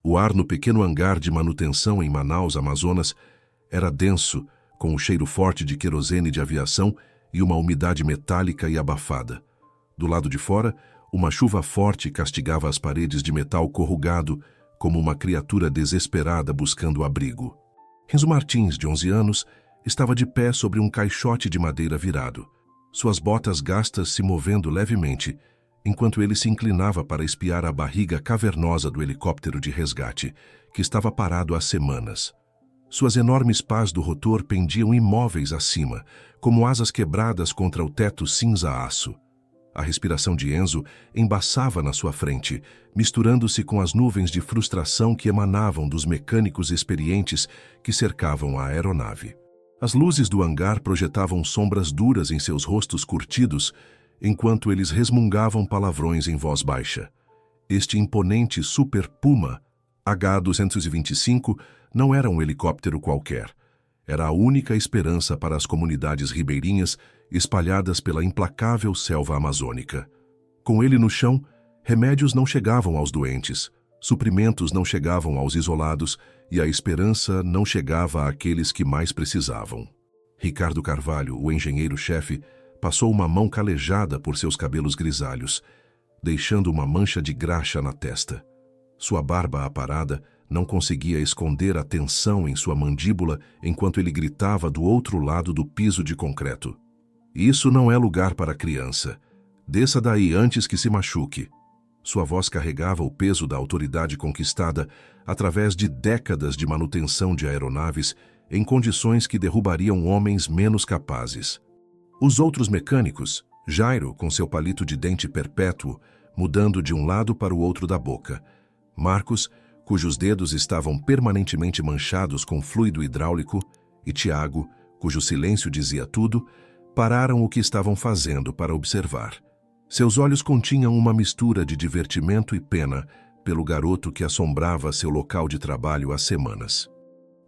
O ar no pequeno hangar de manutenção em Manaus, Amazonas, era denso, com o cheiro forte de querosene de aviação e uma umidade metálica e abafada. Do lado de fora, uma chuva forte castigava as paredes de metal corrugado como uma criatura desesperada buscando abrigo. Renzo Martins, de 11 anos, estava de pé sobre um caixote de madeira virado, suas botas gastas se movendo levemente, enquanto ele se inclinava para espiar a barriga cavernosa do helicóptero de resgate, que estava parado há semanas. Suas enormes pás do rotor pendiam imóveis acima, como asas quebradas contra o teto cinza-aço. A respiração de Enzo embaçava na sua frente, misturando-se com as nuvens de frustração que emanavam dos mecânicos experientes que cercavam a aeronave. As luzes do hangar projetavam sombras duras em seus rostos curtidos, enquanto eles resmungavam palavrões em voz baixa. Este imponente Super Puma H-225 não era um helicóptero qualquer. Era a única esperança para as comunidades ribeirinhas espalhadas pela implacável selva amazônica. Com ele no chão, remédios não chegavam aos doentes, suprimentos não chegavam aos isolados e a esperança não chegava àqueles que mais precisavam. Ricardo Carvalho, o engenheiro-chefe, passou uma mão calejada por seus cabelos grisalhos, deixando uma mancha de graxa na testa. Sua barba aparada não conseguia esconder a tensão em sua mandíbula enquanto ele gritava do outro lado do piso de concreto. Isso não é lugar para criança. Desça daí antes que se machuque. Sua voz carregava o peso da autoridade conquistada através de décadas de manutenção de aeronaves em condições que derrubariam homens menos capazes. Os outros mecânicos, Jairo, com seu palito de dente perpétuo, mudando de um lado para o outro da boca, Marcos, cujos dedos estavam permanentemente manchados com fluido hidráulico, e Tiago, cujo silêncio dizia tudo, pararam o que estavam fazendo para observar. Seus olhos continham uma mistura de divertimento e pena pelo garoto que assombrava seu local de trabalho há semanas.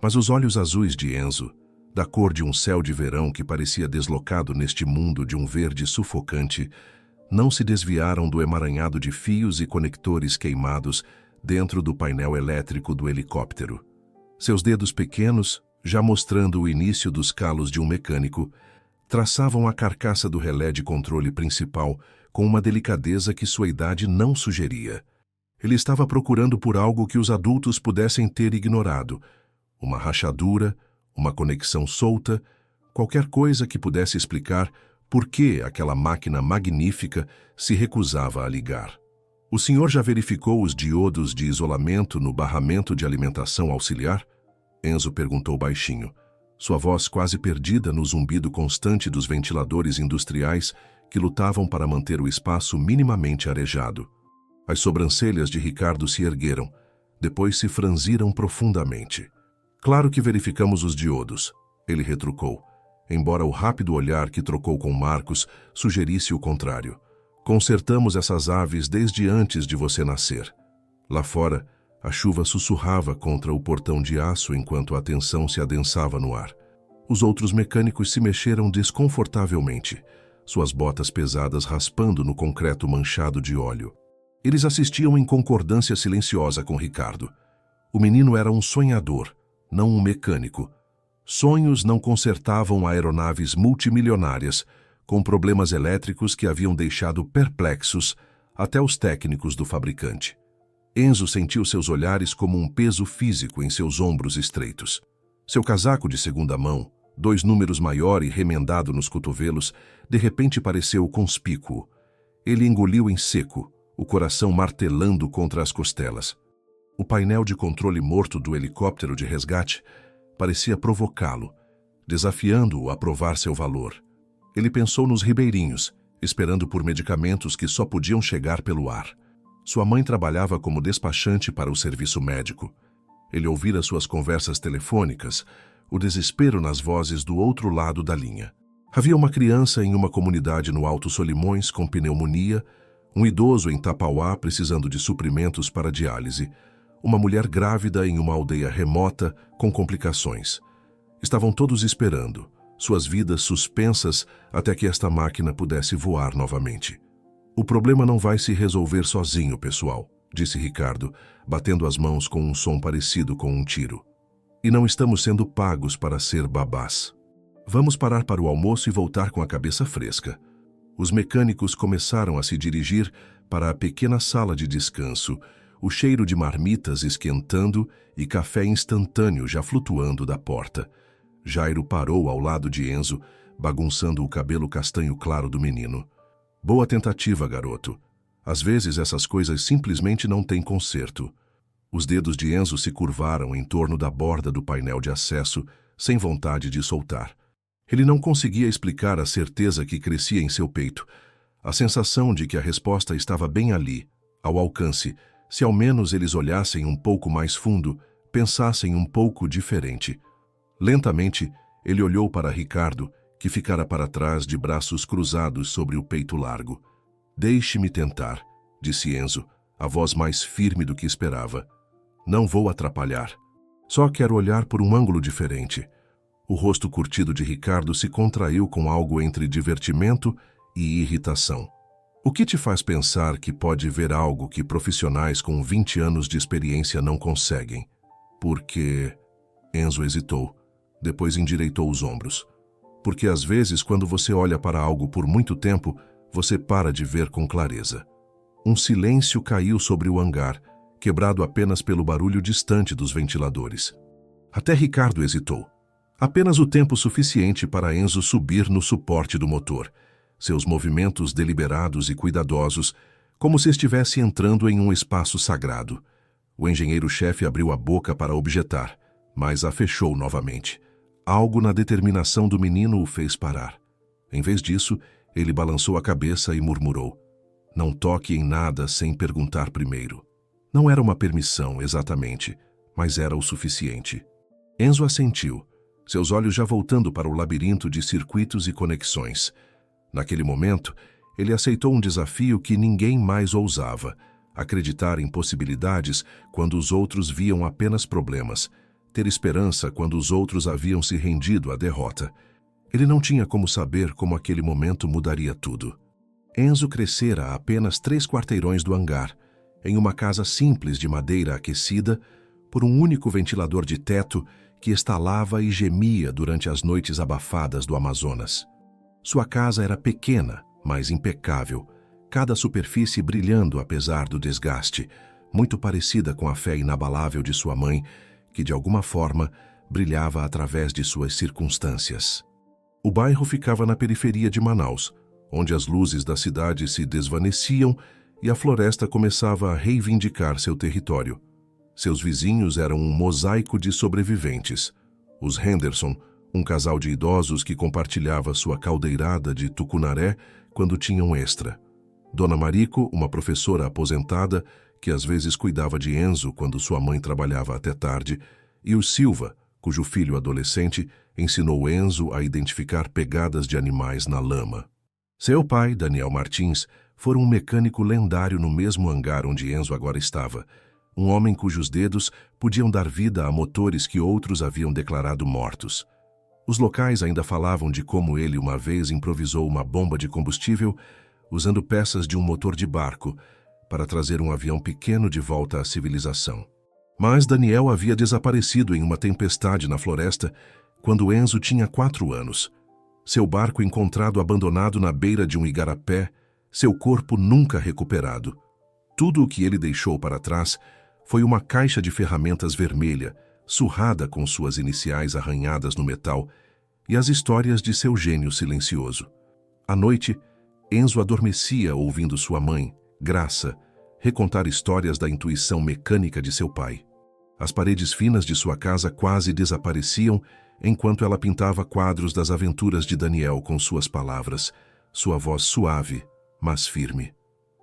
Mas os olhos azuis de Enzo, da cor de um céu de verão que parecia deslocado neste mundo de um verde sufocante, não se desviaram do emaranhado de fios e conectores queimados dentro do painel elétrico do helicóptero. Seus dedos pequenos, já mostrando o início dos calos de um mecânico, traçavam a carcaça do relé de controle principal com uma delicadeza que sua idade não sugeria. Ele estava procurando por algo que os adultos pudessem ter ignorado, uma rachadura, uma conexão solta, qualquer coisa que pudesse explicar por que aquela máquina magnífica se recusava a ligar. O senhor já verificou os diodos de isolamento no barramento de alimentação auxiliar? Enzo perguntou baixinho, sua voz quase perdida no zumbido constante dos ventiladores industriais que lutavam para manter o espaço minimamente arejado. As sobrancelhas de Ricardo se ergueram, depois se franziram profundamente. Claro que verificamos os diodos, ele retrucou, embora o rápido olhar que trocou com Marcos sugerisse o contrário. Consertamos essas aves desde antes de você nascer. Lá fora, a chuva sussurrava contra o portão de aço enquanto a tensão se adensava no ar. Os outros mecânicos se mexeram desconfortavelmente, suas botas pesadas raspando no concreto manchado de óleo. Eles assistiam em concordância silenciosa com Ricardo. O menino era um sonhador, não um mecânico. Sonhos não consertavam aeronaves multimilionárias, com problemas elétricos que haviam deixado perplexos até os técnicos do fabricante. Enzo sentiu seus olhares como um peso físico em seus ombros estreitos. Seu casaco de segunda mão, 2 números maior e remendado nos cotovelos, de repente pareceu conspícuo. Ele engoliu em seco, o coração martelando contra as costelas. O painel de controle morto do helicóptero de resgate parecia provocá-lo, desafiando-o a provar seu valor. Ele pensou nos ribeirinhos, esperando por medicamentos que só podiam chegar pelo ar. Sua mãe trabalhava como despachante para o serviço médico. Ele ouvira suas conversas telefônicas, o desespero nas vozes do outro lado da linha. Havia uma criança em uma comunidade no Alto Solimões com pneumonia, um idoso em Tapauá precisando de suprimentos para diálise, uma mulher grávida em uma aldeia remota com complicações. Estavam todos esperando, suas vidas suspensas até que esta máquina pudesse voar novamente. O problema não vai se resolver sozinho, pessoal, disse Ricardo, batendo as mãos com um som parecido com um tiro. E não estamos sendo pagos para ser babás. Vamos parar para o almoço e voltar com a cabeça fresca. Os mecânicos começaram a se dirigir para a pequena sala de descanso, o cheiro de marmitas esquentando e café instantâneo já flutuando da porta. Jairo parou ao lado de Enzo, bagunçando o cabelo castanho claro do menino. Boa tentativa, garoto. Às vezes essas coisas simplesmente não têm conserto. Os dedos de Enzo se curvaram em torno da borda do painel de acesso, sem vontade de soltar. Ele não conseguia explicar a certeza que crescia em seu peito, a sensação de que a resposta estava bem ali, ao alcance, se ao menos eles olhassem um pouco mais fundo, pensassem um pouco diferente. Lentamente, ele olhou para Ricardo, que ficara para trás de braços cruzados sobre o peito largo. Deixe-me tentar, disse Enzo, a voz mais firme do que esperava. Não vou atrapalhar. Só quero olhar por um ângulo diferente. O rosto curtido de Ricardo se contraiu com algo entre divertimento e irritação. O que te faz pensar que pode ver algo que profissionais com 20 anos de experiência não conseguem? Porque... Enzo hesitou, depois endireitou os ombros. Porque às vezes, quando você olha para algo por muito tempo, você para de ver com clareza. Um silêncio caiu sobre o hangar, quebrado apenas pelo barulho distante dos ventiladores. Até Ricardo hesitou. Apenas o tempo suficiente para Enzo subir no suporte do motor, seus movimentos deliberados e cuidadosos, como se estivesse entrando em um espaço sagrado. O engenheiro-chefe abriu a boca para objetar, mas a fechou novamente. Algo na determinação do menino o fez parar. Em vez disso, ele balançou a cabeça e murmurou: "Não toque em nada sem perguntar primeiro." Não era uma permissão, exatamente, mas era o suficiente. Enzo assentiu, seus olhos já voltando para o labirinto de circuitos e conexões. Naquele momento, ele aceitou um desafio que ninguém mais ousava: acreditar em possibilidades quando os outros viam apenas problemas, ter esperança quando os outros haviam se rendido à derrota. Ele não tinha como saber como aquele momento mudaria tudo. Enzo crescera a apenas 3 quarteirões do hangar, em uma casa simples de madeira aquecida por um único ventilador de teto que estalava e gemia durante as noites abafadas do Amazonas. Sua casa era pequena, mas impecável, cada superfície brilhando apesar do desgaste, muito parecida com a fé inabalável de sua mãe, que de alguma forma brilhava através de suas circunstâncias. O bairro ficava na periferia de Manaus, onde as luzes da cidade se desvaneciam e a floresta começava a reivindicar seu território. Seus vizinhos eram um mosaico de sobreviventes. Os Henderson, um casal de idosos que compartilhava sua caldeirada de tucunaré quando tinham extra. Dona Marico, uma professora aposentada que às vezes cuidava de Enzo quando sua mãe trabalhava até tarde, e o Silva, cujo filho adolescente ensinou Enzo a identificar pegadas de animais na lama. Seu pai, Daniel Martins, fora um mecânico lendário no mesmo hangar onde Enzo agora estava, um homem cujos dedos podiam dar vida a motores que outros haviam declarado mortos. Os locais ainda falavam de como ele uma vez improvisou uma bomba de combustível usando peças de um motor de barco para trazer um avião pequeno de volta à civilização. Mas Daniel havia desaparecido em uma tempestade na floresta quando Enzo tinha 4 anos. Seu barco encontrado abandonado na beira de um igarapé, seu corpo nunca recuperado. Tudo o que ele deixou para trás foi uma caixa de ferramentas vermelha, surrada com suas iniciais arranhadas no metal, e as histórias de seu gênio silencioso. À noite, Enzo adormecia ouvindo sua mãe, Graça, recontar histórias da intuição mecânica de seu pai. As paredes finas de sua casa quase desapareciam enquanto ela pintava quadros das aventuras de Daniel com suas palavras, sua voz suave, mas firme.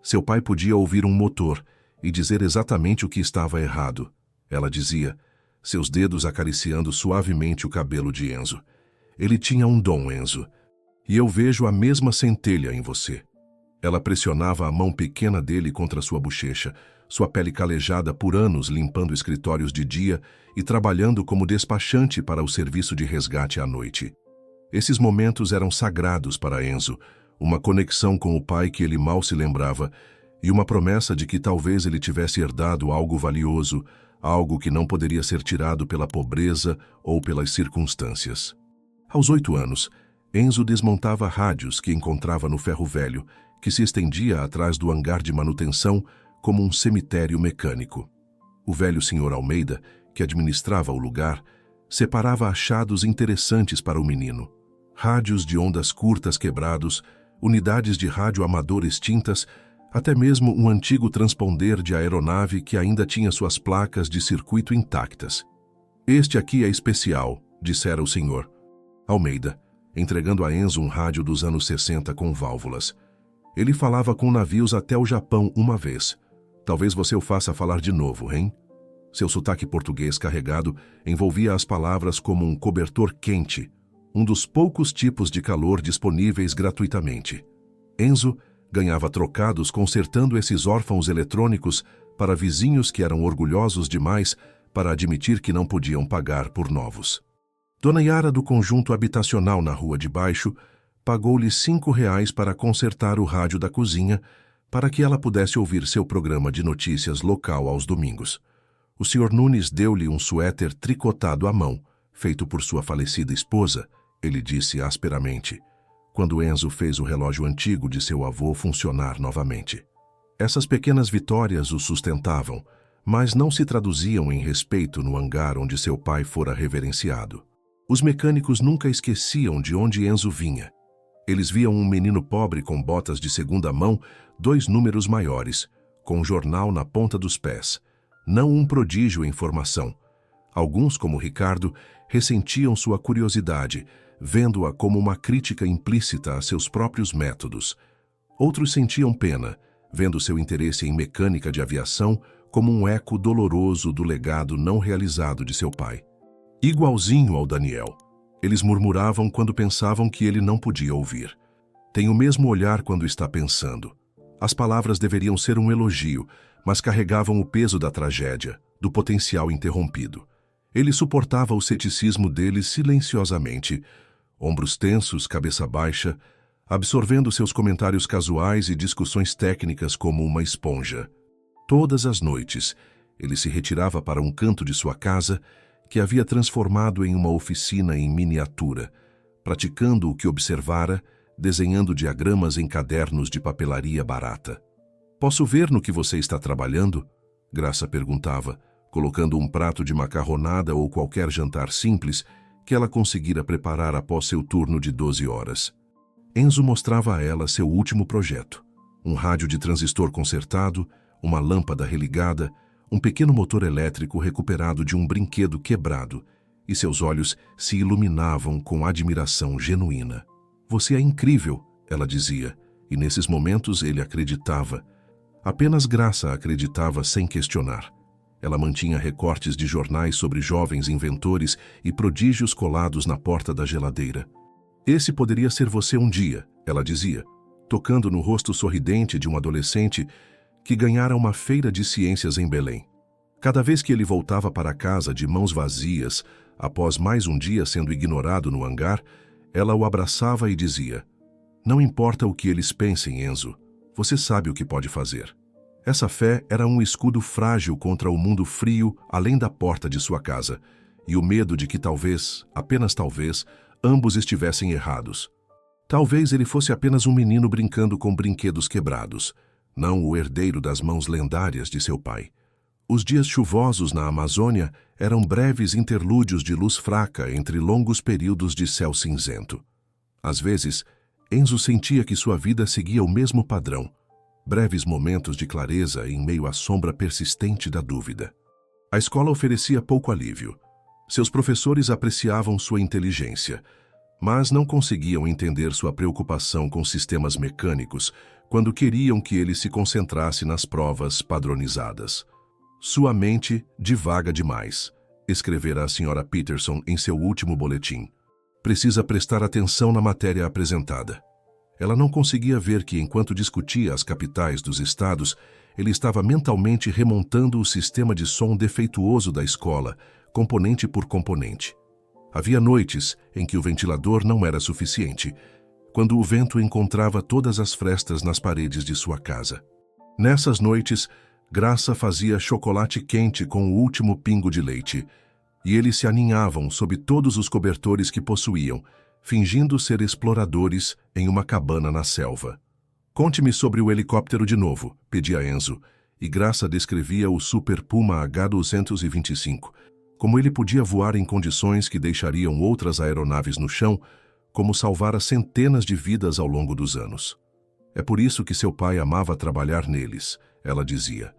Seu pai podia ouvir um motor e dizer exatamente o que estava errado. Ela dizia, seus dedos acariciando suavemente o cabelo de Enzo. Ele tinha um dom, Enzo, e eu vejo a mesma centelha em você. Ela pressionava a mão pequena dele contra sua bochecha, sua pele calejada por anos limpando escritórios de dia e trabalhando como despachante para o serviço de resgate à noite. Esses momentos eram sagrados para Enzo, uma conexão com o pai que ele mal se lembrava e uma promessa de que talvez ele tivesse herdado algo valioso, algo que não poderia ser tirado pela pobreza ou pelas circunstâncias. Aos 8 anos, Enzo desmontava rádios que encontrava no ferro velho, que se estendia atrás do hangar de manutenção como um cemitério mecânico. O velho Sr. Almeida, que administrava o lugar, separava achados interessantes para o menino. Rádios de ondas curtas quebrados, unidades de rádio amador extintas, até mesmo um antigo transponder de aeronave que ainda tinha suas placas de circuito intactas. "Este aqui é especial", dissera o Sr. Almeida, entregando a Enzo um rádio dos anos 60 com válvulas. "Ele falava com navios até o Japão uma vez. Talvez você o faça falar de novo, hein?" Seu sotaque português carregado envolvia as palavras como um cobertor quente, um dos poucos tipos de calor disponíveis gratuitamente. Enzo ganhava trocados consertando esses órfãos eletrônicos para vizinhos que eram orgulhosos demais para admitir que não podiam pagar por novos. Dona Yara, do conjunto habitacional na rua de baixo, pagou-lhe R$ 5 para consertar o rádio da cozinha para que ela pudesse ouvir seu programa de notícias local aos domingos. O Sr. Nunes deu-lhe um suéter tricotado à mão, feito por sua falecida esposa, ele disse asperamente, quando Enzo fez o relógio antigo de seu avô funcionar novamente. Essas pequenas vitórias o sustentavam, mas não se traduziam em respeito no hangar onde seu pai fora reverenciado. Os mecânicos nunca esqueciam de onde Enzo vinha. Eles viam um menino pobre com botas de segunda mão, 2 números maiores, com um jornal na ponta dos pés. Não um prodígio em formação. Alguns, como Ricardo, ressentiam sua curiosidade, vendo-a como uma crítica implícita a seus próprios métodos. Outros sentiam pena, vendo seu interesse em mecânica de aviação como um eco doloroso do legado não realizado de seu pai. Igualzinho ao Daniel. Eles murmuravam quando pensavam que ele não podia ouvir. Tem o mesmo olhar quando está pensando. As palavras deveriam ser um elogio, mas carregavam o peso da tragédia, do potencial interrompido. Ele suportava o ceticismo deles silenciosamente, ombros tensos, cabeça baixa, absorvendo seus comentários casuais e discussões técnicas como uma esponja. Todas as noites, ele se retirava para um canto de sua casa, que havia transformado em uma oficina em miniatura, praticando o que observara, desenhando diagramas em cadernos de papelaria barata. "Posso ver no que você está trabalhando?" Graça perguntava, colocando um prato de macarronada ou qualquer jantar simples que ela conseguira preparar após seu turno de 12 horas. Enzo mostrava a ela seu último projeto. Um rádio de transistor consertado, uma lâmpada religada, um pequeno motor elétrico recuperado de um brinquedo quebrado, e seus olhos se iluminavam com admiração genuína. "Você é incrível", ela dizia, e nesses momentos ele acreditava. Apenas Graça acreditava sem questionar. Ela mantinha recortes de jornais sobre jovens inventores e prodígios colados na porta da geladeira. "Esse poderia ser você um dia", ela dizia, tocando no rosto sorridente de um adolescente que ganhara uma feira de ciências em Belém. Cada vez que ele voltava para casa de mãos vazias, após mais um dia sendo ignorado no hangar, ela o abraçava e dizia, "Não importa o que eles pensem, Enzo, você sabe o que pode fazer." Essa fé era um escudo frágil contra o mundo frio além da porta de sua casa, e o medo de que talvez, apenas talvez, ambos estivessem errados. Talvez ele fosse apenas um menino brincando com brinquedos quebrados, não o herdeiro das mãos lendárias de seu pai. Os dias chuvosos na Amazônia eram breves interlúdios de luz fraca entre longos períodos de céu cinzento. Às vezes, Enzo sentia que sua vida seguia o mesmo padrão, breves momentos de clareza em meio à sombra persistente da dúvida. A escola oferecia pouco alívio. Seus professores apreciavam sua inteligência, mas não conseguiam entender sua preocupação com sistemas mecânicos quando queriam que ele se concentrasse nas provas padronizadas. "Sua mente divaga demais", escrevera a Sra. Peterson em seu último boletim. "Precisa prestar atenção na matéria apresentada." Ela não conseguia ver que, enquanto discutia as capitais dos estados, ele estava mentalmente remontando o sistema de som defeituoso da escola, componente por componente. Havia noites em que o ventilador não era suficiente, quando o vento encontrava todas as frestas nas paredes de sua casa. Nessas noites, Graça fazia chocolate quente com o último pingo de leite, e eles se aninhavam sob todos os cobertores que possuíam, fingindo ser exploradores em uma cabana na selva. "Conte-me sobre o helicóptero de novo", pedia Enzo, e Graça descrevia o Super Puma H-225, como ele podia voar em condições que deixariam outras aeronaves no chão, como salvara centenas de vidas ao longo dos anos. "É por isso que seu pai amava trabalhar neles", ela dizia.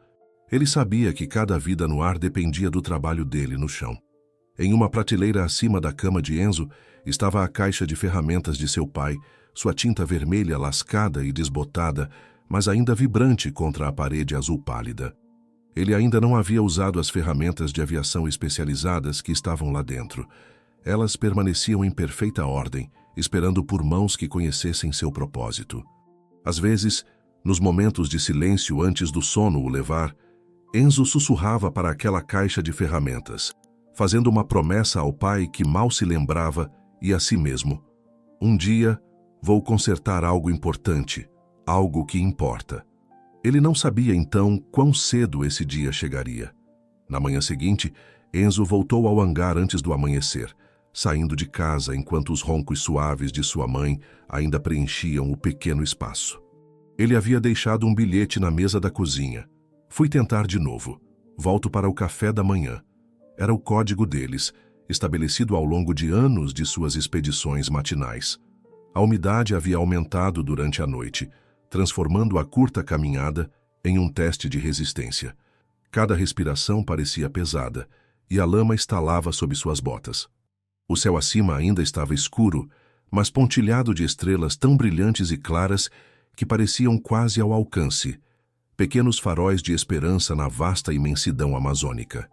Ele sabia que cada vida no ar dependia do trabalho dele no chão. Em uma prateleira acima da cama de Enzo estava a caixa de ferramentas de seu pai, sua tinta vermelha lascada e desbotada, mas ainda vibrante contra a parede azul pálida. Ele ainda não havia usado as ferramentas de aviação especializadas que estavam lá dentro. Elas permaneciam em perfeita ordem, esperando por mãos que conhecessem seu propósito. Às vezes, nos momentos de silêncio antes do sono o levar, Enzo sussurrava para aquela caixa de ferramentas, fazendo uma promessa ao pai que mal se lembrava e a si mesmo. "Um dia, vou consertar algo importante, algo que importa." Ele não sabia então quão cedo esse dia chegaria. Na manhã seguinte, Enzo voltou ao hangar antes do amanhecer, saindo de casa enquanto os roncos suaves de sua mãe ainda preenchiam o pequeno espaço. Ele havia deixado um bilhete na mesa da cozinha. "Fui tentar de novo. Volto para o café da manhã." Era o código deles, estabelecido ao longo de anos de suas expedições matinais. A umidade havia aumentado durante a noite, transformando a curta caminhada em um teste de resistência. Cada respiração parecia pesada, e a lama estalava sob suas botas. O céu acima ainda estava escuro, mas pontilhado de estrelas tão brilhantes e claras que pareciam quase ao alcance, pequenos faróis de esperança na vasta imensidão amazônica.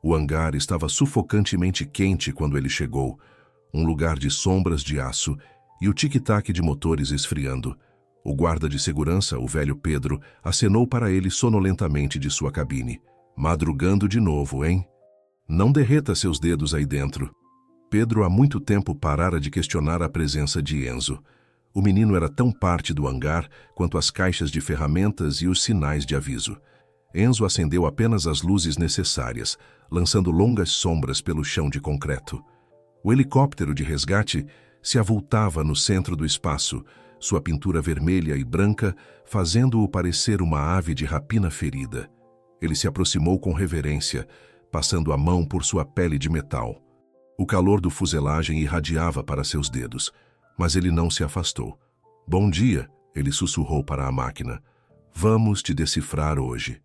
O hangar estava sufocantemente quente quando ele chegou, um lugar de sombras de aço e o tic-tac de motores esfriando. O guarda de segurança, o velho Pedro, acenou para ele sonolentamente de sua cabine. "Madrugando de novo, hein? Não derreta seus dedos aí dentro." Pedro há muito tempo parara de questionar a presença de Enzo. O menino era tão parte do hangar quanto as caixas de ferramentas e os sinais de aviso. Enzo acendeu apenas as luzes necessárias, lançando longas sombras pelo chão de concreto. O helicóptero de resgate se avultava no centro do espaço, sua pintura vermelha e branca fazendo-o parecer uma ave de rapina ferida. Ele se aproximou com reverência, passando a mão por sua pele de metal. O calor do fuselagem irradiava para seus dedos, mas ele não se afastou. "Bom dia", ele sussurrou para a máquina. "Vamos te decifrar hoje."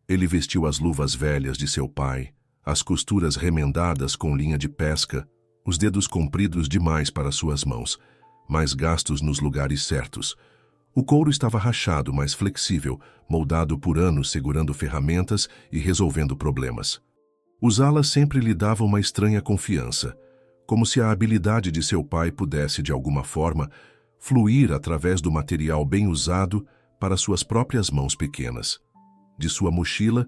Ele vestiu as luvas velhas de seu pai, as costuras remendadas com linha de pesca, os dedos compridos demais para suas mãos, mas gastos nos lugares certos. O couro estava rachado, mas flexível, moldado por anos segurando ferramentas e resolvendo problemas. Usá-las sempre lhe dava uma estranha confiança, como se a habilidade de seu pai pudesse, de alguma forma, fluir através do material bem usado para suas próprias mãos pequenas. De sua mochila,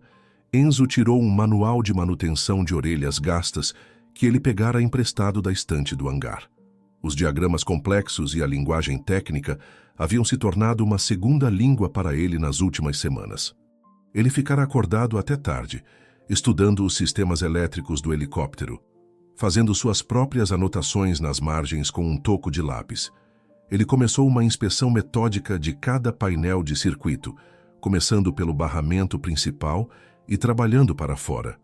Enzo tirou um manual de manutenção de orelhas gastas que ele pegara emprestado da estante do hangar. Os diagramas complexos e a linguagem técnica haviam se tornado uma segunda língua para ele nas últimas semanas. Ele ficara acordado até tarde, estudando os sistemas elétricos do helicóptero, fazendo suas próprias anotações nas margens com um toco de lápis. Ele começou uma inspeção metódica de cada painel de circuito, começando pelo barramento principal e trabalhando para fora.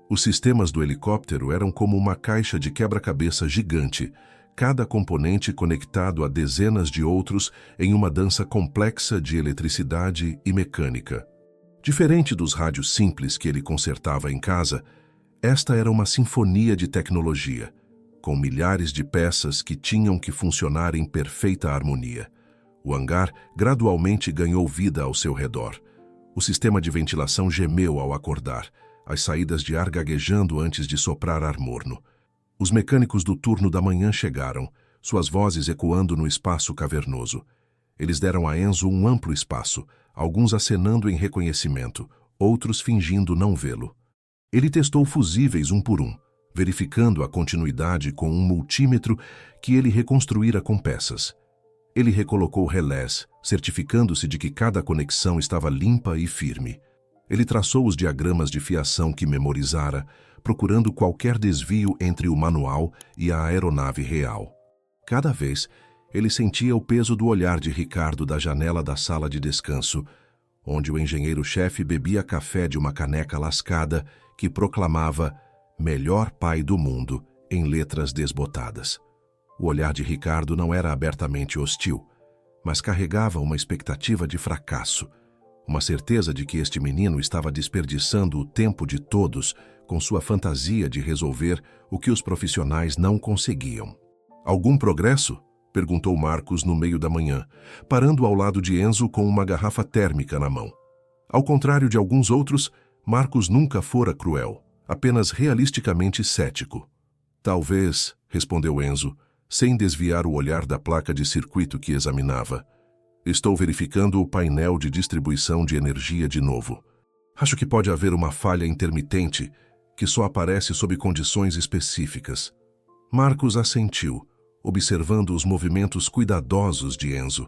Os sistemas do helicóptero eram como uma caixa de quebra-cabeça gigante, cada componente conectado a dezenas de outros em uma dança complexa de eletricidade e mecânica. Diferente dos rádios simples que ele consertava em casa, esta era uma sinfonia de tecnologia, com milhares de peças que tinham que funcionar em perfeita harmonia. O hangar gradualmente ganhou vida ao seu redor. O sistema de ventilação gemeu ao acordar, as saídas de ar gaguejando antes de soprar ar morno. Os mecânicos do turno da manhã chegaram, suas vozes ecoando no espaço cavernoso. Eles deram a Enzo um amplo espaço, alguns acenando em reconhecimento, outros fingindo não vê-lo. Ele testou fusíveis um por um, verificando a continuidade com um multímetro que ele reconstruíra com peças. Ele recolocou relés, certificando-se de que cada conexão estava limpa e firme. Ele traçou os diagramas de fiação que memorizara, procurando qualquer desvio entre o manual e a aeronave real. Cada vez, ele sentia o peso do olhar de Ricardo da janela da sala de descanso, onde o engenheiro-chefe bebia café de uma caneca lascada que proclamava "Melhor pai do mundo" em letras desbotadas. O olhar de Ricardo não era abertamente hostil, mas carregava uma expectativa de fracasso, uma certeza de que este menino estava desperdiçando o tempo de todos com sua fantasia de resolver o que os profissionais não conseguiam. "Algum progresso?" perguntou Marcos no meio da manhã, parando ao lado de Enzo com uma garrafa térmica na mão. Ao contrário de alguns outros, Marcos nunca fora cruel, apenas realisticamente cético. "Talvez", respondeu Enzo, sem desviar o olhar da placa de circuito que examinava. "Estou verificando o painel de distribuição de energia de novo. Acho que pode haver uma falha intermitente que só aparece sob condições específicas." Marcos assentiu, observando os movimentos cuidadosos de Enzo.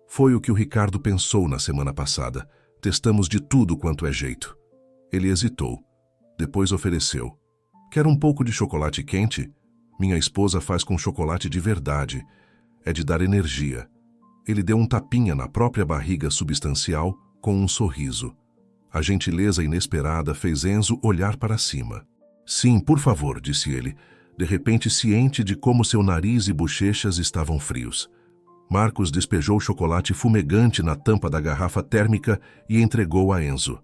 Foi o que o Ricardo pensou na semana passada. "Testamos de tudo quanto é jeito." Ele hesitou. Depois ofereceu. "Quer um pouco de chocolate quente? Minha esposa faz com chocolate de verdade. É de dar energia." Ele deu um tapinha na própria barriga substancial com um sorriso. A gentileza inesperada fez Enzo olhar para cima. "Sim, por favor", disse ele, de repente ciente de como seu nariz e bochechas estavam frios. Marcos despejou chocolate fumegante na tampa da garrafa térmica e entregou a Enzo.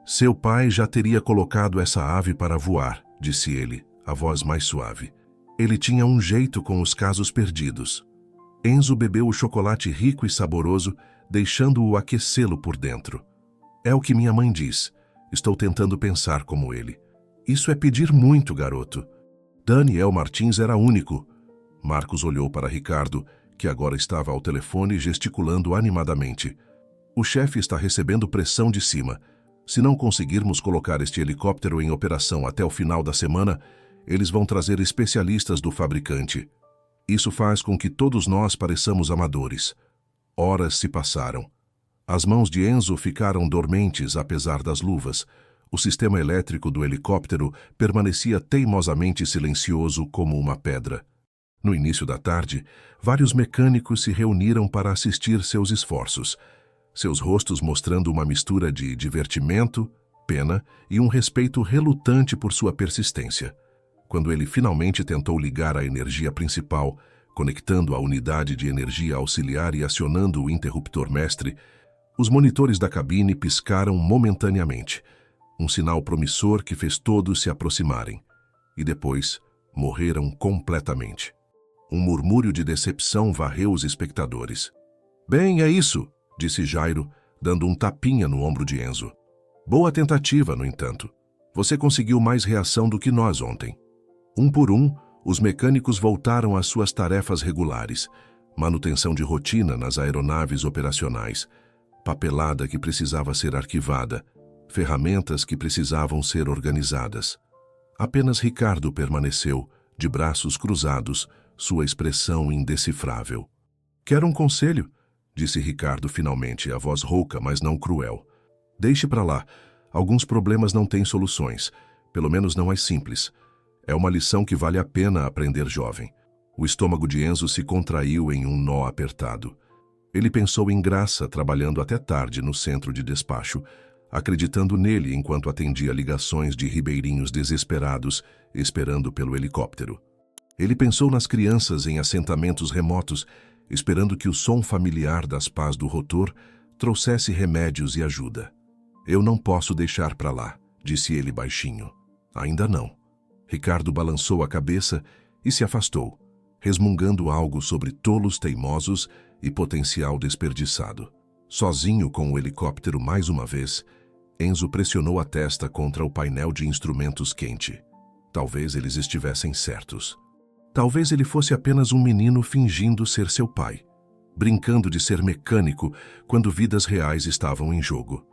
"Seu pai já teria colocado essa ave para voar", disse ele, a voz mais suave. "Ele tinha um jeito com os casos perdidos." Enzo bebeu o chocolate rico e saboroso, deixando-o aquecê-lo por dentro. "É o que minha mãe diz. Estou tentando pensar como ele." "Isso é pedir muito, garoto." Daniel Martins era único. Marcos olhou para Ricardo, que agora estava ao telefone gesticulando animadamente. "O chefe está recebendo pressão de cima. Se não conseguirmos colocar este helicóptero em operação até o final da semana, eles vão trazer especialistas do fabricante. Isso faz com que todos nós pareçamos amadores." Horas se passaram. As mãos de Enzo ficaram dormentes apesar das luvas. O sistema elétrico do helicóptero permanecia teimosamente silencioso como uma pedra. No início da tarde, vários mecânicos se reuniram para assistir seus esforços, seus rostos mostrando uma mistura de divertimento, pena e um respeito relutante por sua persistência. Quando ele finalmente tentou ligar a energia principal, conectando a unidade de energia auxiliar e acionando o interruptor mestre, os monitores da cabine piscaram momentaneamente, um sinal promissor que fez todos se aproximarem. E depois, morreram completamente. Um murmúrio de decepção varreu os espectadores. "Bem, é isso", disse Jairo, dando um tapinha no ombro de Enzo. "Boa tentativa, no entanto. Você conseguiu mais reação do que nós ontem." Um por um, os mecânicos voltaram às suas tarefas regulares, manutenção de rotina nas aeronaves operacionais, papelada que precisava ser arquivada, ferramentas que precisavam ser organizadas. Apenas Ricardo permaneceu, de braços cruzados, sua expressão indecifrável. "Quero um conselho", disse Ricardo finalmente, a voz rouca, mas não cruel. "Deixe para lá. Alguns problemas não têm soluções, pelo menos não as simples. É uma lição que vale a pena aprender jovem." O estômago de Enzo se contraiu em um nó apertado. Ele pensou em Graça trabalhando até tarde no centro de despacho, acreditando nele enquanto atendia ligações de ribeirinhos desesperados, esperando pelo helicóptero. Ele pensou nas crianças em assentamentos remotos, esperando que o som familiar das pás do rotor trouxesse remédios e ajuda. "Eu não posso deixar para lá", disse ele baixinho. "Ainda não." Ricardo balançou a cabeça e se afastou, resmungando algo sobre tolos teimosos e potencial desperdiçado. Sozinho com o helicóptero mais uma vez, Enzo pressionou a testa contra o painel de instrumentos quente. Talvez eles estivessem certos. Talvez ele fosse apenas um menino fingindo ser seu pai, brincando de ser mecânico quando vidas reais estavam em jogo.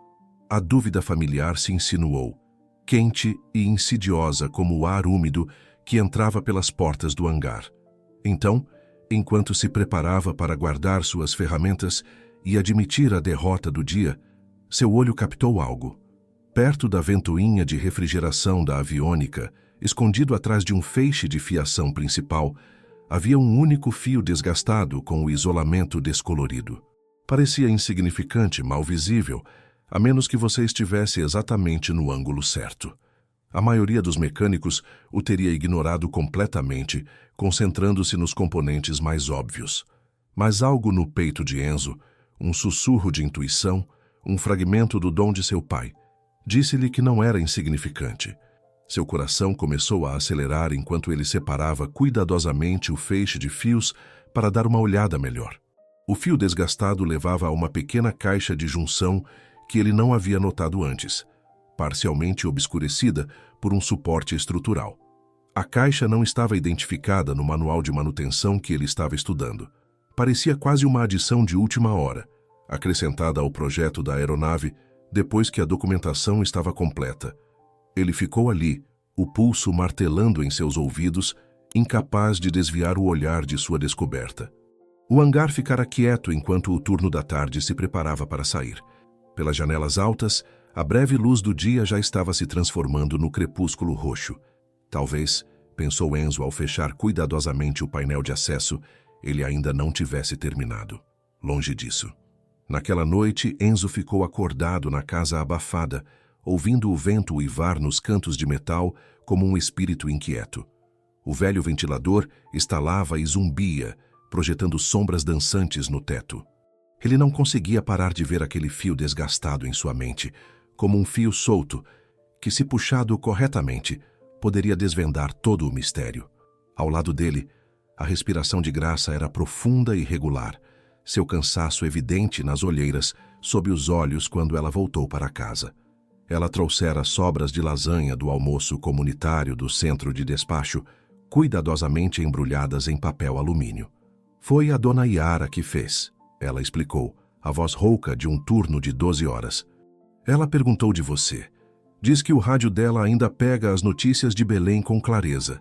A dúvida familiar se insinuou, quente e insidiosa como o ar úmido que entrava pelas portas do hangar. Então, Enquanto se preparava para guardar suas ferramentas e admitir a derrota do dia, seu olho captou algo. Perto da ventoinha de refrigeração da aviônica, escondido atrás de um feixe de fiação principal, havia um único fio desgastado com o isolamento descolorido. Parecia insignificante, mal visível, a menos que você estivesse exatamente no ângulo certo. A maioria dos mecânicos o teria ignorado completamente, concentrando-se nos componentes mais óbvios. Mas algo no peito de Enzo, um sussurro de intuição, um fragmento do dom de seu pai, disse-lhe que não era insignificante. Seu coração começou a acelerar enquanto ele separava cuidadosamente o feixe de fios para dar uma olhada melhor. O fio desgastado levava a uma pequena caixa de junção que ele não havia notado antes, parcialmente obscurecida por um suporte estrutural. A caixa não estava identificada no manual de manutenção que ele estava estudando. Parecia quase uma adição de última hora, acrescentada ao projeto da aeronave depois que a documentação estava completa. Ele ficou ali, o pulso martelando em seus ouvidos, incapaz de desviar o olhar de sua descoberta. O hangar ficara quieto enquanto o turno da tarde se preparava para sair. Pelas janelas altas, a breve luz do dia já estava se transformando no crepúsculo roxo. Talvez, pensou Enzo ao fechar cuidadosamente o painel de acesso, ele ainda não tivesse terminado. Longe disso. Naquela noite, Enzo ficou acordado na casa abafada, ouvindo o vento uivar nos cantos de metal como um espírito inquieto. O velho ventilador estalava e zumbia, projetando sombras dançantes no teto. Ele não conseguia parar de ver aquele fio desgastado em sua mente, como um fio solto, que, se puxado corretamente, poderia desvendar todo o mistério. Ao lado dele, a respiração de Graça era profunda e regular, seu cansaço evidente nas olheiras, sob os olhos quando ela voltou para casa. Ela trouxera sobras de lasanha do almoço comunitário do centro de despacho, cuidadosamente embrulhadas em papel alumínio. Foi a dona Yara que fez, ela explicou, a voz rouca de um turno de 12 horas. Ela perguntou de você. Diz que o rádio dela ainda pega as notícias de Belém com clareza.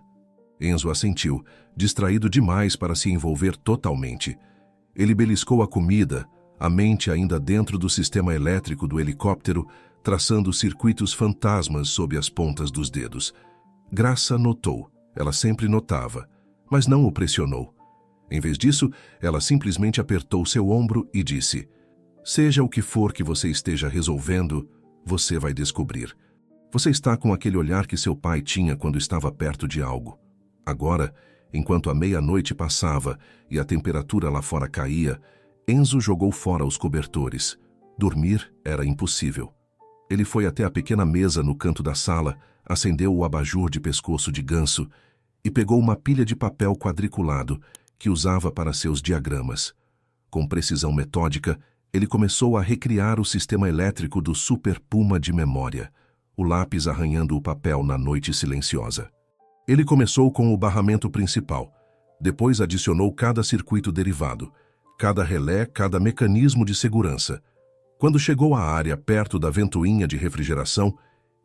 Enzo assentiu, distraído demais para se envolver totalmente. Ele beliscou a comida, a mente ainda dentro do sistema elétrico do helicóptero, traçando circuitos fantasmas sob as pontas dos dedos. Graça notou, ela sempre notava, mas não o pressionou. Em vez disso, ela simplesmente apertou seu ombro e disse: seja o que for que você esteja resolvendo, você vai descobrir. Você está com aquele olhar que seu pai tinha quando estava perto de algo. Agora, enquanto a meia-noite passava e a temperatura lá fora caía, Enzo jogou fora os cobertores. Dormir era impossível. Ele foi até a pequena mesa no canto da sala, acendeu o abajur de pescoço de ganso e pegou uma pilha de papel quadriculado que usava para seus diagramas. Com precisão metódica, ele começou a recriar o sistema elétrico do Super Puma de memória, o lápis arranhando o papel na noite silenciosa. Ele começou com o barramento principal, depois adicionou cada circuito derivado, cada relé, cada mecanismo de segurança. Quando chegou à área perto da ventoinha de refrigeração,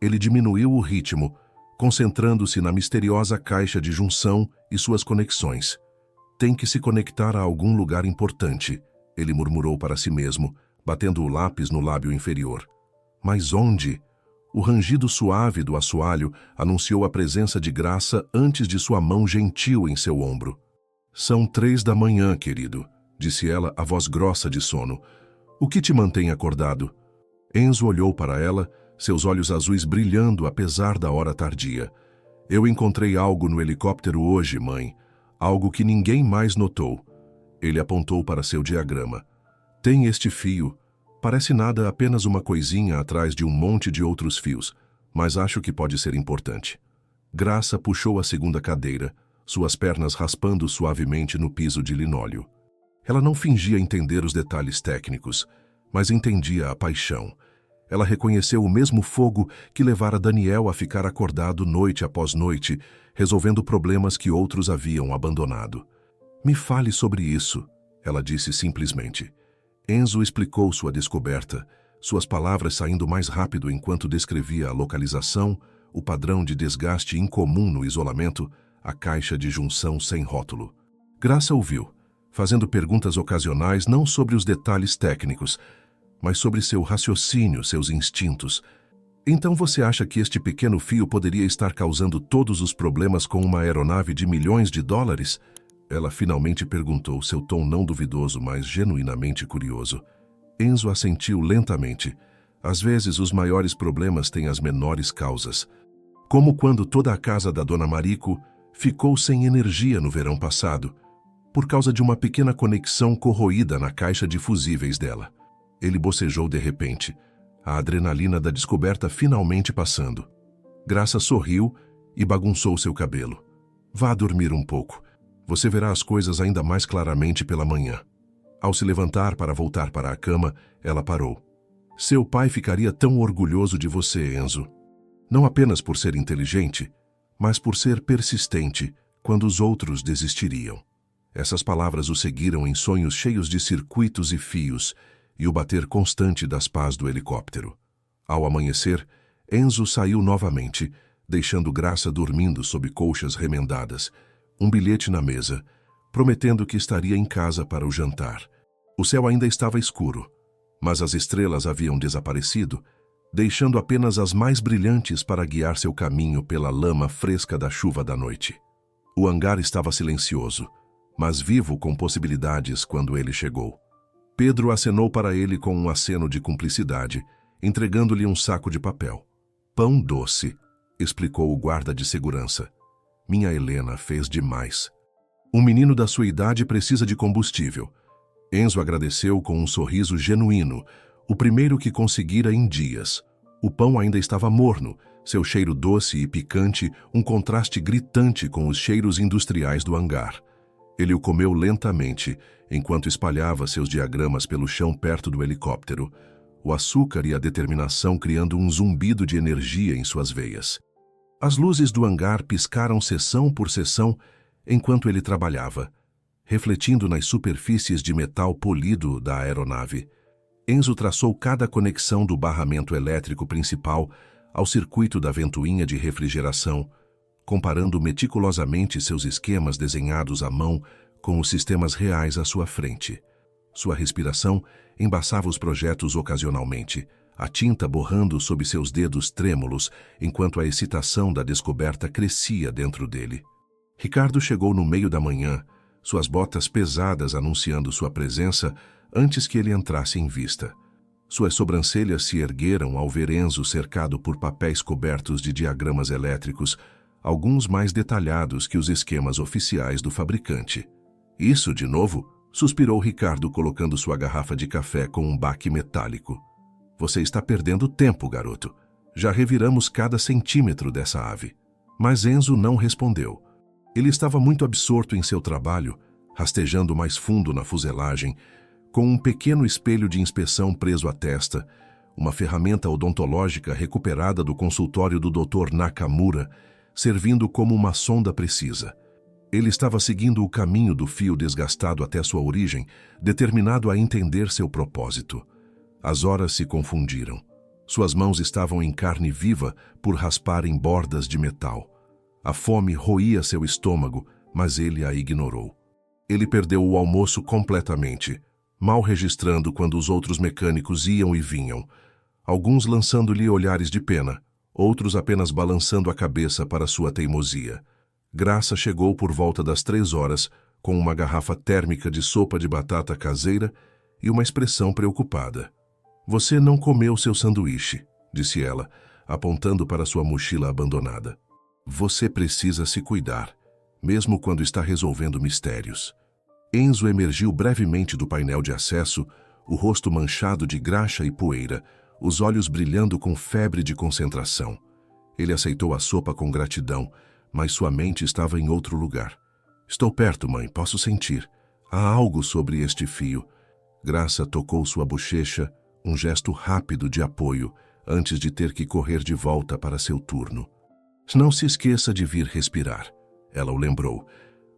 ele diminuiu o ritmo, concentrando-se na misteriosa caixa de junção e suas conexões. Tem que se conectar a algum lugar importante, ele murmurou para si mesmo, batendo o lápis no lábio inferior. Mas onde? O rangido suave do assoalho anunciou a presença de Graça antes de sua mão gentil em seu ombro. São 3 da manhã, querido, disse ela, a voz grossa de sono. O que te mantém acordado? Enzo olhou para ela, seus olhos azuis brilhando apesar da hora tardia. Eu encontrei algo no helicóptero hoje, mãe. Algo que ninguém mais notou. Ele apontou para seu diagrama. Tem este fio. Parece nada, apenas uma coisinha atrás de um monte de outros fios, mas acho que pode ser importante. Graça puxou a segunda cadeira, suas pernas raspando suavemente no piso de linóleo. Ela não fingia entender os detalhes técnicos, mas entendia a paixão. Ela reconheceu o mesmo fogo que levara Daniel a ficar acordado noite após noite, resolvendo problemas que outros haviam abandonado. Me fale sobre isso, ela disse simplesmente. Enzo explicou sua descoberta, suas palavras saindo mais rápido enquanto descrevia a localização, o padrão de desgaste incomum no isolamento, a caixa de junção sem rótulo. Graça ouviu, fazendo perguntas ocasionais não sobre os detalhes técnicos, mas sobre seu raciocínio, seus instintos. Então você acha que este pequeno fio poderia estar causando todos os problemas com uma aeronave de milhões de dólares? Ela finalmente perguntou, seu tom não duvidoso, mas genuinamente curioso. Enzo assentiu lentamente. Às vezes, os maiores problemas têm as menores causas. Como quando toda a casa da Dona Mariko ficou sem energia no verão passado, por causa de uma pequena conexão corroída na caixa de fusíveis dela. Ele bocejou de repente, a adrenalina da descoberta finalmente passando. Graça sorriu e bagunçou seu cabelo. Vá dormir um pouco. Você verá as coisas ainda mais claramente pela manhã. Ao se levantar para voltar para a cama, ela parou. Seu pai ficaria tão orgulhoso de você, Enzo. Não apenas por ser inteligente, mas por ser persistente quando os outros desistiriam. Essas palavras o seguiram em sonhos cheios de circuitos e fios e o bater constante das pás do helicóptero. Ao amanhecer, Enzo saiu novamente, deixando Graça dormindo sob colchas remendadas, um bilhete na mesa, prometendo que estaria em casa para o jantar. O céu ainda estava escuro, mas as estrelas haviam desaparecido, deixando apenas as mais brilhantes para guiar seu caminho pela lama fresca da chuva da noite. O hangar estava silencioso, mas vivo com possibilidades quando ele chegou. Pedro acenou para ele com um aceno de cumplicidade, entregando-lhe um saco de papel. Pão doce, explicou o guarda de segurança. Minha Helena fez demais. Um menino da sua idade precisa de combustível. Enzo agradeceu com um sorriso genuíno, o primeiro que conseguira em dias. O pão ainda estava morno, seu cheiro doce e picante, um contraste gritante com os cheiros industriais do hangar. Ele o comeu lentamente, enquanto espalhava seus diagramas pelo chão perto do helicóptero, o açúcar e a determinação criando um zumbido de energia em suas veias. As luzes do hangar piscaram seção por seção enquanto ele trabalhava, refletindo nas superfícies de metal polido da aeronave. Enzo traçou cada conexão do barramento elétrico principal ao circuito da ventoinha de refrigeração, comparando meticulosamente seus esquemas desenhados à mão com os sistemas reais à sua frente. Sua respiração embaçava os projetos ocasionalmente, a tinta borrando sob seus dedos trêmulos, enquanto a excitação da descoberta crescia dentro dele. Ricardo chegou no meio da manhã, suas botas pesadas anunciando sua presença antes que ele entrasse em vista. Suas sobrancelhas se ergueram ao ver Enzo cercado por papéis cobertos de diagramas elétricos, alguns mais detalhados que os esquemas oficiais do fabricante. Isso, de novo, suspirou Ricardo colocando sua garrafa de café com um baque metálico. Você está perdendo tempo, garoto. Já reviramos cada centímetro dessa ave. Mas Enzo não respondeu. Ele estava muito absorto em seu trabalho, rastejando mais fundo na fuselagem, com um pequeno espelho de inspeção preso à testa, uma ferramenta odontológica recuperada do consultório do Dr. Nakamura, servindo como uma sonda precisa. Ele estava seguindo o caminho do fio desgastado até sua origem, determinado a entender seu propósito. As horas se confundiram. Suas mãos estavam em carne viva por raspar em bordas de metal. A fome roía seu estômago, mas ele a ignorou. Ele perdeu o almoço completamente, mal registrando quando os outros mecânicos iam e vinham, alguns lançando-lhe olhares de pena, outros apenas balançando a cabeça para sua teimosia. Graça chegou por volta das 3 horas, com uma garrafa térmica de sopa de batata caseira e uma expressão preocupada. Você não comeu seu sanduíche, disse ela, apontando para sua mochila abandonada. Você precisa se cuidar, mesmo quando está resolvendo mistérios. Enzo emergiu brevemente do painel de acesso, o rosto manchado de graxa e poeira, os olhos brilhando com febre de concentração. Ele aceitou a sopa com gratidão, mas sua mente estava em outro lugar. Estou perto, mãe, posso sentir. Há algo sobre este fio. Graça tocou sua bochecha, um gesto rápido de apoio, antes de ter que correr de volta para seu turno. Não se esqueça de vir respirar, ela o lembrou.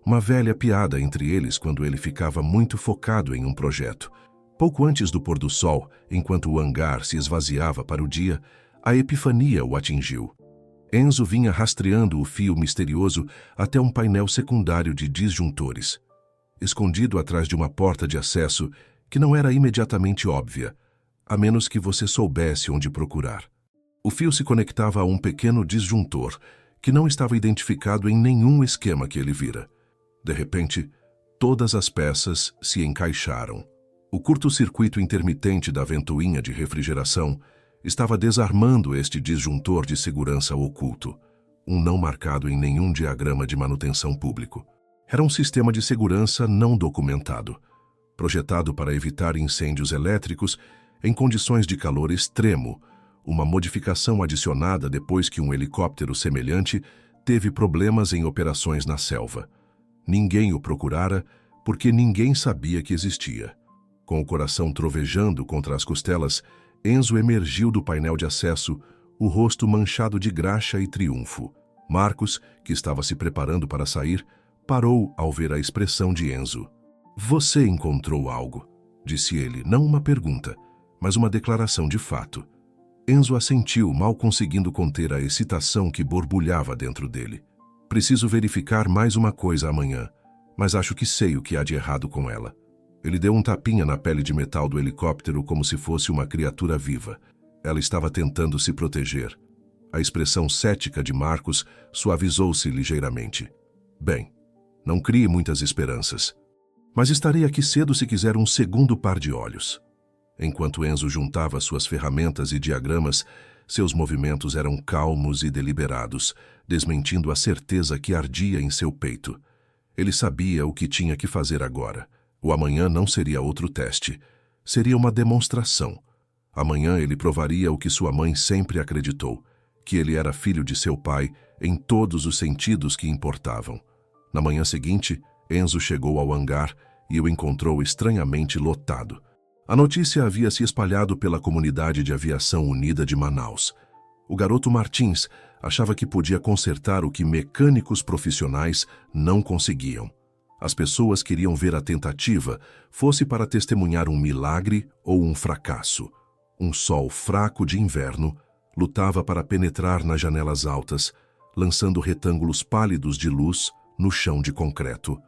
Uma velha piada entre eles quando ele ficava muito focado em um projeto. Pouco antes do pôr do sol, enquanto o hangar se esvaziava para o dia, a epifania o atingiu. Enzo vinha rastreando o fio misterioso até um painel secundário de disjuntores. escondido atrás de uma porta de acesso que não era imediatamente óbvia, a menos que você soubesse onde procurar. O fio se conectava a um pequeno disjuntor, que não estava identificado em nenhum esquema que ele vira. De repente, todas as peças se encaixaram. O curto-circuito intermitente da ventoinha de refrigeração estava desarmando este disjuntor de segurança oculto, um não marcado em nenhum diagrama de manutenção público. Era um sistema de segurança não documentado, projetado para evitar incêndios elétricos em condições de calor extremo, uma modificação adicionada depois que um helicóptero semelhante teve problemas em operações na selva. Ninguém o procurara porque ninguém sabia que existia. Com o coração trovejando contra as costelas, Enzo emergiu do painel de acesso, o rosto manchado de graxa e triunfo. Marcos, que estava se preparando para sair, parou ao ver a expressão de Enzo. "Você encontrou algo", disse ele, não uma pergunta, mas uma declaração de fato. Enzo assentiu, mal conseguindo conter a excitação que borbulhava dentro dele. "Preciso verificar mais uma coisa amanhã, mas acho que sei o que há de errado com ela." Ele deu um tapinha na pele de metal do helicóptero como se fosse uma criatura viva. Ela estava tentando se proteger. A expressão cética de Marcos suavizou-se ligeiramente. "Bem, não crie muitas esperanças. Mas estarei aqui cedo se quiser um segundo par de olhos." Enquanto Enzo juntava suas ferramentas e diagramas, seus movimentos eram calmos e deliberados, desmentindo a certeza que ardia em seu peito. Ele sabia o que tinha que fazer agora. O amanhã não seria outro teste. Seria uma demonstração. Amanhã ele provaria o que sua mãe sempre acreditou, que ele era filho de seu pai em todos os sentidos que importavam. Na manhã seguinte, Enzo chegou ao hangar e o encontrou estranhamente lotado. A notícia havia se espalhado pela comunidade de aviação unida de Manaus. O garoto Martins achava que podia consertar o que mecânicos profissionais não conseguiam. As pessoas queriam ver a tentativa, fosse para testemunhar um milagre ou um fracasso. Um sol fraco de inverno lutava para penetrar nas janelas altas, lançando retângulos pálidos de luz no chão de concreto.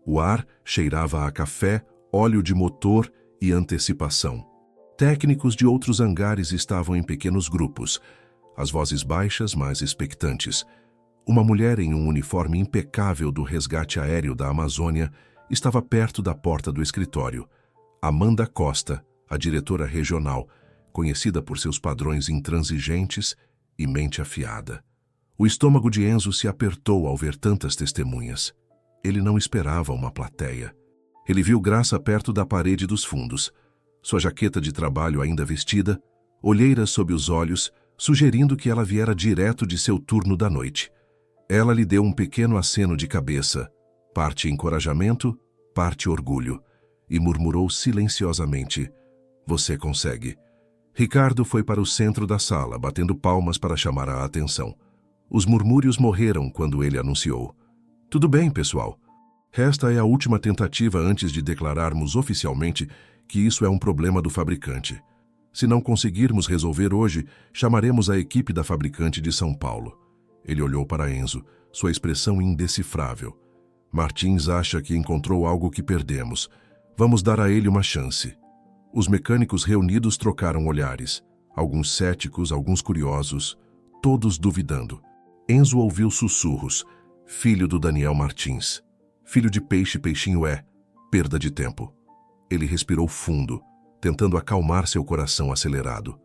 O ar cheirava a café, óleo de motor e antecipação. Técnicos de outros hangares estavam em pequenos grupos, as vozes baixas, mas expectantes. Uma mulher em um uniforme impecável do resgate aéreo da Amazônia estava perto da porta do escritório. Amanda Costa, a diretora regional, conhecida por seus padrões intransigentes e mente afiada. O estômago de Enzo se apertou ao ver tantas testemunhas. Ele não esperava uma plateia. Ele viu Graça perto da parede dos fundos, sua jaqueta de trabalho ainda vestida, olheiras sob os olhos, sugerindo que ela viera direto de seu turno da noite. Ela lhe deu um pequeno aceno de cabeça, parte encorajamento, parte orgulho, e murmurou silenciosamente: "Você consegue." Ricardo foi para o centro da sala, batendo palmas para chamar a atenção. Os murmúrios morreram quando ele anunciou: "Tudo bem, pessoal. Esta é a última tentativa antes de declararmos oficialmente que isso é um problema do fabricante. Se não conseguirmos resolver hoje, chamaremos a equipe da fabricante de São Paulo." Ele olhou para Enzo, sua expressão indecifrável. "Martins acha que encontrou algo que perdemos. Vamos dar a ele uma chance." Os mecânicos reunidos trocaram olhares, alguns céticos, alguns curiosos, todos duvidando. Enzo ouviu sussurros: "Filho do Daniel Martins. Filho de peixe, peixinho é. Perda de tempo." Ele respirou fundo, tentando acalmar seu coração acelerado.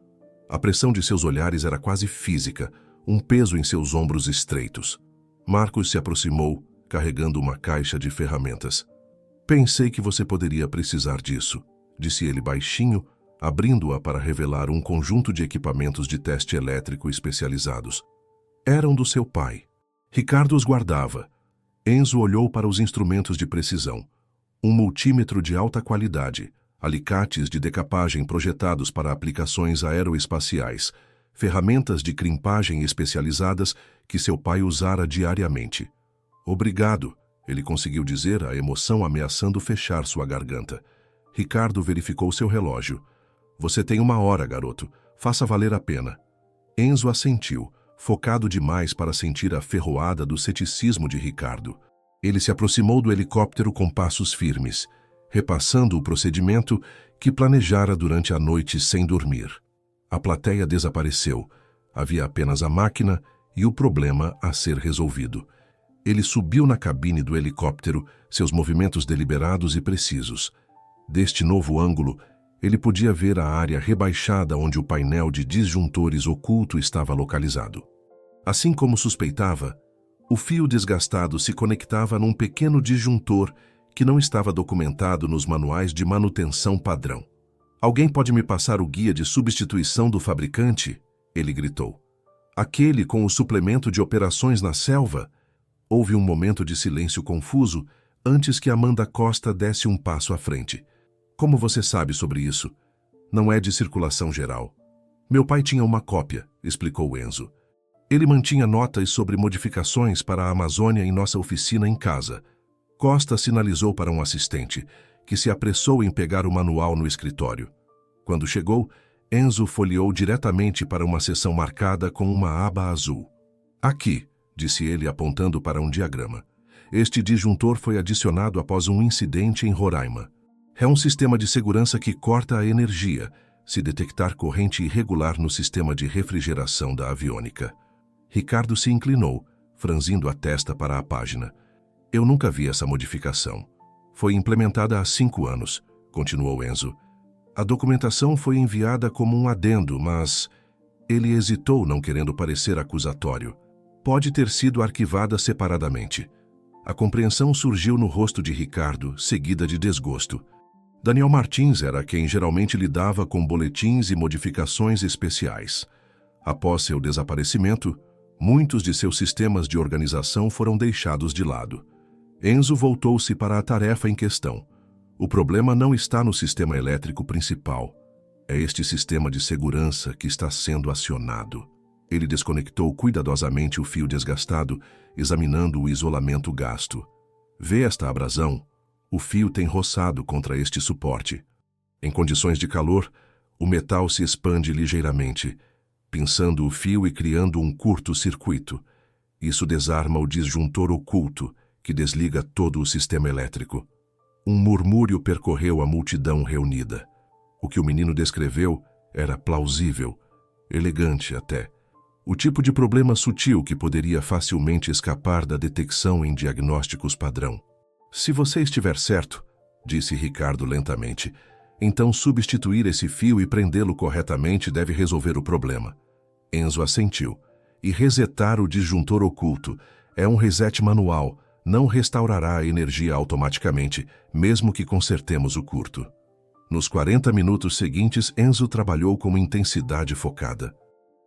A pressão de seus olhares era quase física, um peso em seus ombros estreitos. Marcos se aproximou, carregando uma caixa de ferramentas. "Pensei que você poderia precisar disso", disse ele baixinho, abrindo-a para revelar um conjunto de equipamentos de teste elétrico especializados. Eram do seu pai. Ricardo os guardava. Enzo olhou para os instrumentos de precisão. Um multímetro de alta qualidade, alicates de decapagem projetados para aplicações aeroespaciais, ferramentas de crimpagem especializadas que seu pai usara diariamente. "Obrigado", ele conseguiu dizer, a emoção ameaçando fechar sua garganta. Ricardo verificou seu relógio. "Você tem 1 hora, garoto. Faça valer a pena." Enzo assentiu, focado demais para sentir a ferroada do ceticismo de Ricardo. Ele se aproximou do helicóptero com passos firmes, repassando o procedimento que planejara durante a noite sem dormir. A plateia desapareceu. Havia apenas a máquina e o problema a ser resolvido. Ele subiu na cabine do helicóptero, seus movimentos deliberados e precisos. Deste novo ângulo, ele podia ver a área rebaixada onde o painel de disjuntores oculto estava localizado. Assim como suspeitava, o fio desgastado se conectava num pequeno disjuntor que não estava documentado nos manuais de manutenção padrão. "Alguém pode me passar o guia de substituição do fabricante?" ele gritou. "Aquele com o suplemento de operações na selva?" Houve um momento de silêncio confuso antes que Amanda Costa desse um passo à frente. "Como você sabe sobre isso? Não é de circulação geral." "Meu pai tinha uma cópia", explicou Enzo. "Ele mantinha notas sobre modificações para a Amazônia em nossa oficina em casa." Costa sinalizou para um assistente, que se apressou em pegar o manual no escritório. Quando chegou, Enzo folheou diretamente para uma seção marcada com uma aba azul. "Aqui", disse ele apontando para um diagrama. "Este disjuntor foi adicionado após um incidente em Roraima. É um sistema de segurança que corta a energia se detectar corrente irregular no sistema de refrigeração da aviônica." Ricardo se inclinou, franzindo a testa para a página. "Eu nunca vi essa modificação. Foi implementada há 5 anos, continuou Enzo. "A documentação foi enviada como um adendo, mas..." Ele hesitou, não querendo parecer acusatório. "Pode ter sido arquivada separadamente." A compreensão surgiu no rosto de Ricardo, seguida de desgosto. Daniel Martins era quem geralmente lidava com boletins e modificações especiais. Após seu desaparecimento, muitos de seus sistemas de organização foram deixados de lado. Enzo voltou-se para a tarefa em questão. O problema não está no sistema elétrico principal. É este sistema de segurança que está sendo acionado. Ele desconectou cuidadosamente o fio desgastado, examinando o isolamento gasto. "Vê esta abrasão? O fio tem roçado contra este suporte. Em condições de calor, o metal se expande ligeiramente, pinçando o fio e criando um curto-circuito. Isso desarma o disjuntor oculto, que desliga todo o sistema elétrico." Um murmúrio percorreu a multidão reunida. O que o menino descreveu era plausível, elegante até. O tipo de problema sutil que poderia facilmente escapar da detecção em diagnósticos padrão. "Se você estiver certo", disse Ricardo lentamente, "então substituir esse fio e prendê-lo corretamente deve resolver o problema." Enzo assentiu. "E resetar o disjuntor oculto é um reset manual, não restaurará a energia automaticamente, mesmo que consertemos o curto." Nos 40 minutos seguintes, Enzo trabalhou com intensidade focada.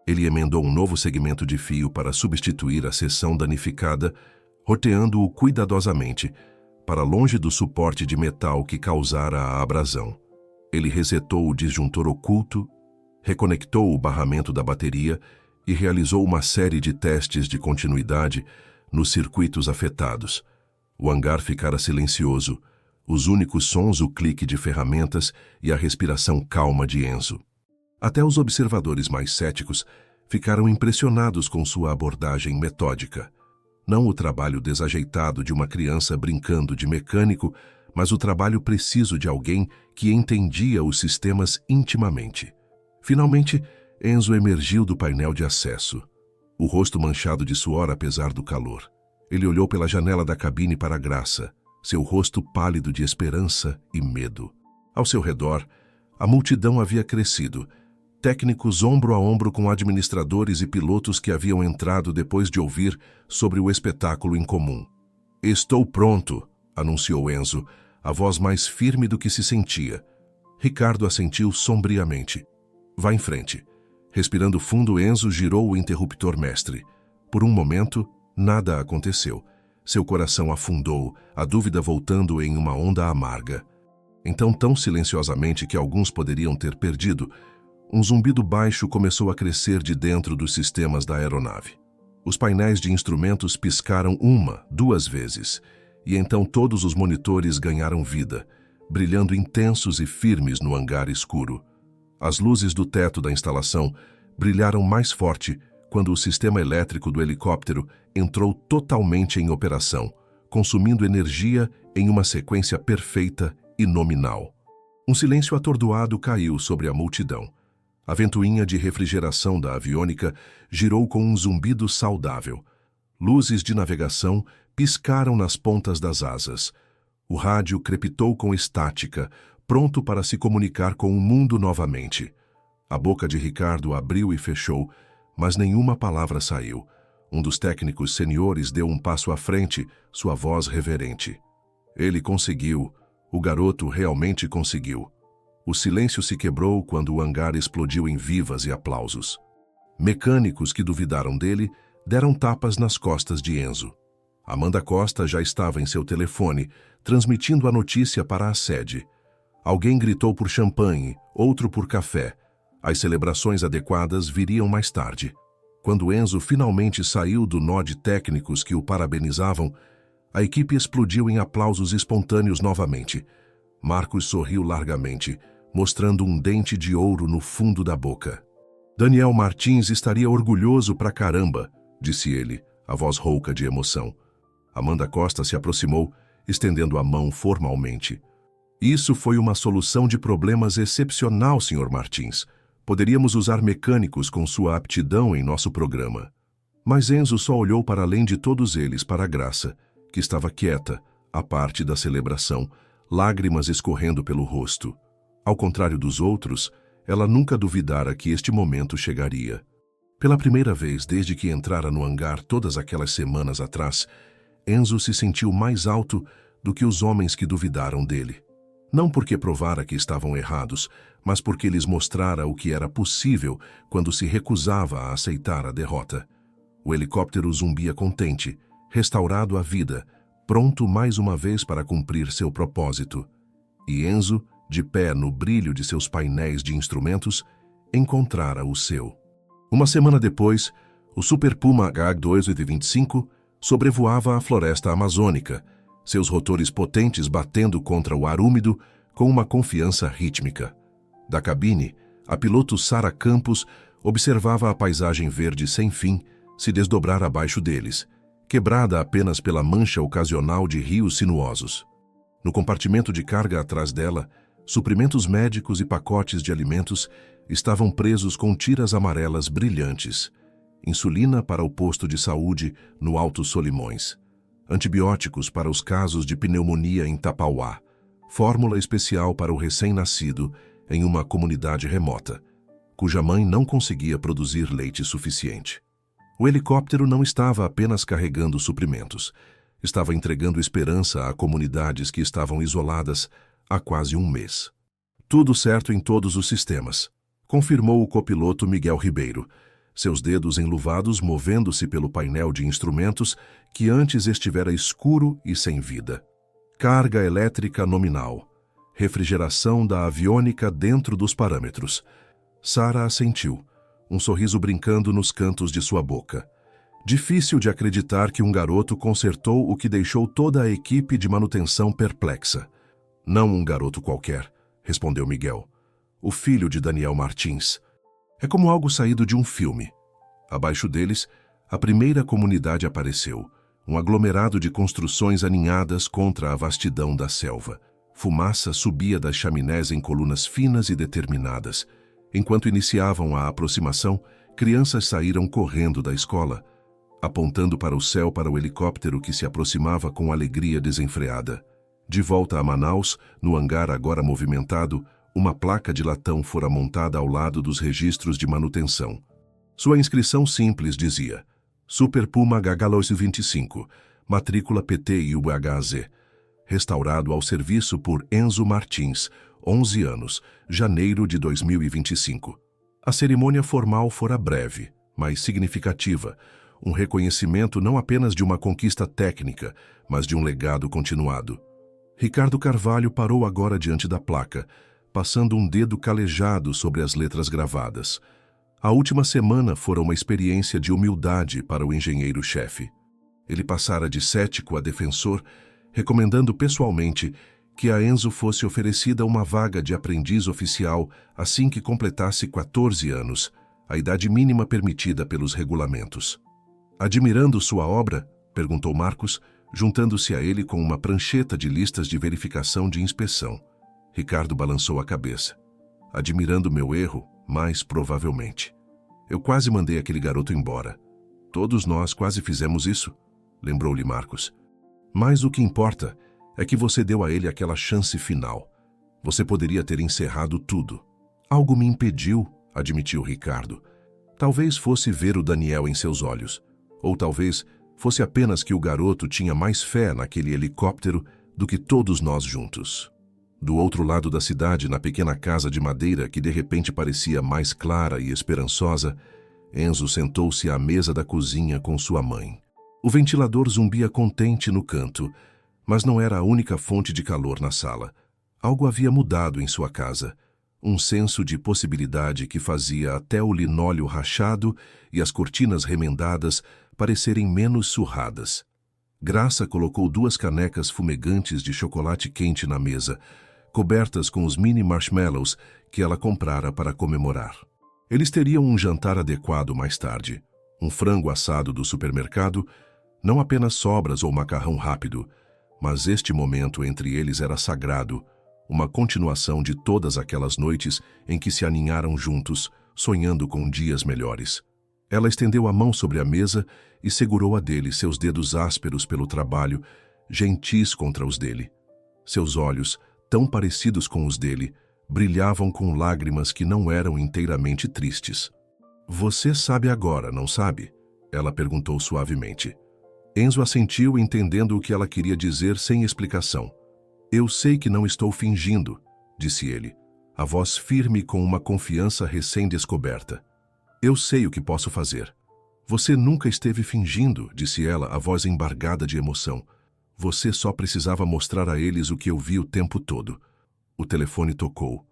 Ele emendou um novo segmento de fio para substituir a seção danificada, roteando-o cuidadosamente, para longe do suporte de metal que causara a abrasão. Ele resetou o disjuntor oculto, reconectou o barramento da bateria e realizou uma série de testes de continuidade nos circuitos afetados. O hangar ficara silencioso, os únicos sons o clique de ferramentas e a respiração calma de Enzo. Até os observadores mais céticos ficaram impressionados com sua abordagem metódica. Não o trabalho desajeitado de uma criança brincando de mecânico, mas o trabalho preciso de alguém que entendia os sistemas intimamente. Finalmente, Enzo emergiu do painel de acesso, o rosto manchado de suor apesar do calor. Ele olhou pela janela da cabine para a Graça, seu rosto pálido de esperança e medo. Ao seu redor, a multidão havia crescido, técnicos ombro a ombro com administradores e pilotos que haviam entrado depois de ouvir sobre o espetáculo incomum. "Estou pronto", anunciou Enzo, a voz mais firme do que se sentia. Ricardo assentiu sombriamente. "Vá em frente." Respirando fundo, Enzo girou o interruptor mestre. Por um momento, nada aconteceu. Seu coração afundou, a dúvida voltando em uma onda amarga. Então, tão silenciosamente que alguns poderiam ter perdido, um zumbido baixo começou a crescer de dentro dos sistemas da aeronave. Os painéis de instrumentos piscaram 1, 2 vezes, e então todos os monitores ganharam vida, brilhando intensos e firmes no hangar escuro. As luzes do teto da instalação brilharam mais forte quando o sistema elétrico do helicóptero entrou totalmente em operação, consumindo energia em uma sequência perfeita e nominal. Um silêncio atordoado caiu sobre a multidão. A ventoinha de refrigeração da aviônica girou com um zumbido saudável. Luzes de navegação piscaram nas pontas das asas. O rádio crepitou com estática, pronto para se comunicar com o mundo novamente. A boca de Ricardo abriu e fechou, mas nenhuma palavra saiu. Um dos técnicos seniores deu um passo à frente, sua voz reverente. Ele conseguiu. O garoto realmente conseguiu. O silêncio se quebrou quando o hangar explodiu em vivas e aplausos. Mecânicos que duvidaram dele deram tapas nas costas de Enzo. Amanda Costa já estava em seu telefone, transmitindo a notícia para a sede. Alguém gritou por champanhe, outro por café. As celebrações adequadas viriam mais tarde. Quando Enzo finalmente saiu do nó de técnicos que o parabenizavam, a equipe explodiu em aplausos espontâneos novamente. Marcos sorriu largamente, mostrando um dente de ouro no fundo da boca. Daniel Martins estaria orgulhoso pra caramba, disse ele, a voz rouca de emoção. Amanda Costa se aproximou, estendendo a mão formalmente. Isso foi uma solução de problemas excepcional, Sr. Martins. Poderíamos usar mecânicos com sua aptidão em nosso programa. Mas Enzo só olhou para além de todos eles para a Graça, que estava quieta, à parte da celebração, lágrimas escorrendo pelo rosto. Ao contrário dos outros, ela nunca duvidara que este momento chegaria. Pela primeira vez desde que entrara no hangar todas aquelas semanas atrás, Enzo se sentiu mais alto do que os homens que duvidaram dele. Não porque provara que estavam errados, mas porque lhes mostrara o que era possível quando se recusava a aceitar a derrota. O helicóptero zumbia contente, restaurado à vida, pronto mais uma vez para cumprir seu propósito. E Enzo, de pé no brilho de seus painéis de instrumentos, encontrara o seu. Uma semana depois, o Super Puma H-225 sobrevoava a floresta amazônica, seus rotores potentes batendo contra o ar úmido com uma confiança rítmica. Da cabine, a piloto Sara Campos observava a paisagem verde sem fim se desdobrar abaixo deles, quebrada apenas pela mancha ocasional de rios sinuosos. No compartimento de carga atrás dela, suprimentos médicos e pacotes de alimentos estavam presos com tiras amarelas brilhantes. Insulina para o posto de saúde no Alto Solimões. Antibióticos para os casos de pneumonia em Tapauá. Fórmula especial para o recém-nascido em uma comunidade remota, cuja mãe não conseguia produzir leite suficiente. O helicóptero não estava apenas carregando suprimentos. Estava entregando esperança a comunidades que estavam isoladas há quase um mês. Tudo certo em todos os sistemas, confirmou o copiloto Miguel Ribeiro, seus dedos enluvados movendo-se pelo painel de instrumentos que antes estivera escuro e sem vida. Carga elétrica nominal. Refrigeração da aviônica dentro dos parâmetros. Sara assentiu, um sorriso brincando nos cantos de sua boca. Difícil de acreditar que um garoto consertou o que deixou toda a equipe de manutenção perplexa. Não um garoto qualquer, respondeu Miguel. O filho de Daniel Martins. É como algo saído de um filme. Abaixo deles, a primeira comunidade apareceu, um aglomerado de construções aninhadas contra a vastidão da selva. Fumaça subia das chaminés em colunas finas e determinadas. Enquanto iniciavam a aproximação, crianças saíram correndo da escola, apontando para o céu para o helicóptero que se aproximava com alegria desenfreada. De volta a Manaus, no hangar agora movimentado, uma placa de latão fora montada ao lado dos registros de manutenção. Sua inscrição simples dizia: Super Puma H-25, matrícula PT-IUHZ, restaurado ao serviço por Enzo Martins, 11 anos, janeiro de 2025. A cerimônia formal fora breve, mas significativa, um reconhecimento não apenas de uma conquista técnica, mas de um legado continuado. Ricardo Carvalho parou agora diante da placa, passando um dedo calejado sobre as letras gravadas. A última semana fora uma experiência de humildade para o engenheiro-chefe. Ele passara de cético a defensor, recomendando pessoalmente que a Enzo fosse oferecida uma vaga de aprendiz oficial assim que completasse 14 anos, a idade mínima permitida pelos regulamentos. Admirando sua obra, perguntou Marcos, juntando-se a ele com uma prancheta de listas de verificação de inspeção. Ricardo balançou a cabeça, admirando meu erro, mais provavelmente. Eu quase mandei aquele garoto embora. Todos nós quase fizemos isso, lembrou-lhe Marcos. Mas o que importa é que você deu a ele aquela chance final. Você poderia ter encerrado tudo. Algo me impediu, admitiu Ricardo. Talvez fosse ver o Daniel em seus olhos. Ou talvez fosse apenas que o garoto tinha mais fé naquele helicóptero do que todos nós juntos. Do outro lado da cidade, na pequena casa de madeira que de repente parecia mais clara e esperançosa, Enzo sentou-se à mesa da cozinha com sua mãe. O ventilador zumbia contente no canto, mas não era a única fonte de calor na sala. Algo havia mudado em sua casa. Um senso de possibilidade que fazia até o linóleo rachado e as cortinas remendadas parecerem menos surradas. Graça colocou 2 canecas fumegantes de chocolate quente na mesa, cobertas com os mini marshmallows que ela comprara para comemorar. Eles teriam um jantar adequado mais tarde. Um frango assado do supermercado, não apenas sobras ou macarrão rápido, mas este momento entre eles era sagrado, uma continuação de todas aquelas noites em que se aninharam juntos, sonhando com dias melhores. Ela estendeu a mão sobre a mesa e segurou a dele, seus dedos ásperos pelo trabalho, gentis contra os dele. Seus olhos, tão parecidos com os dele, brilhavam com lágrimas que não eram inteiramente tristes. Você sabe agora, não sabe? Ela perguntou suavemente. Enzo assentiu, entendendo o que ela queria dizer sem explicação. Eu sei que não estou fingindo, disse ele, a voz firme com uma confiança recém-descoberta. Eu sei o que posso fazer. Você nunca esteve fingindo, disse ela, a voz embargada de emoção. Você só precisava mostrar a eles o que eu vi o tempo todo. O telefone tocou.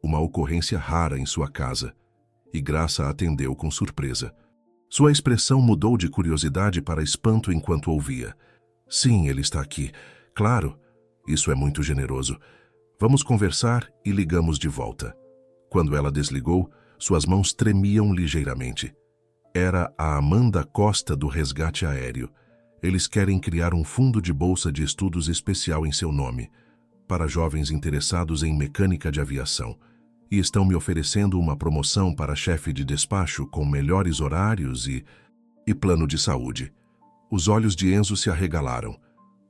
Uma ocorrência rara em sua casa. E Graça atendeu com surpresa. Sua expressão mudou de curiosidade para espanto enquanto ouvia. Sim, ele está aqui. Claro. Isso é muito generoso. Vamos conversar e ligamos de volta. Quando ela desligou, suas mãos tremiam ligeiramente. Era a Amanda Costa do resgate aéreo. Eles querem criar um fundo de bolsa de estudos especial em seu nome, para jovens interessados em mecânica de aviação, e estão me oferecendo uma promoção para chefe de despacho com melhores horários e plano de saúde. Os olhos de Enzo se arregalaram.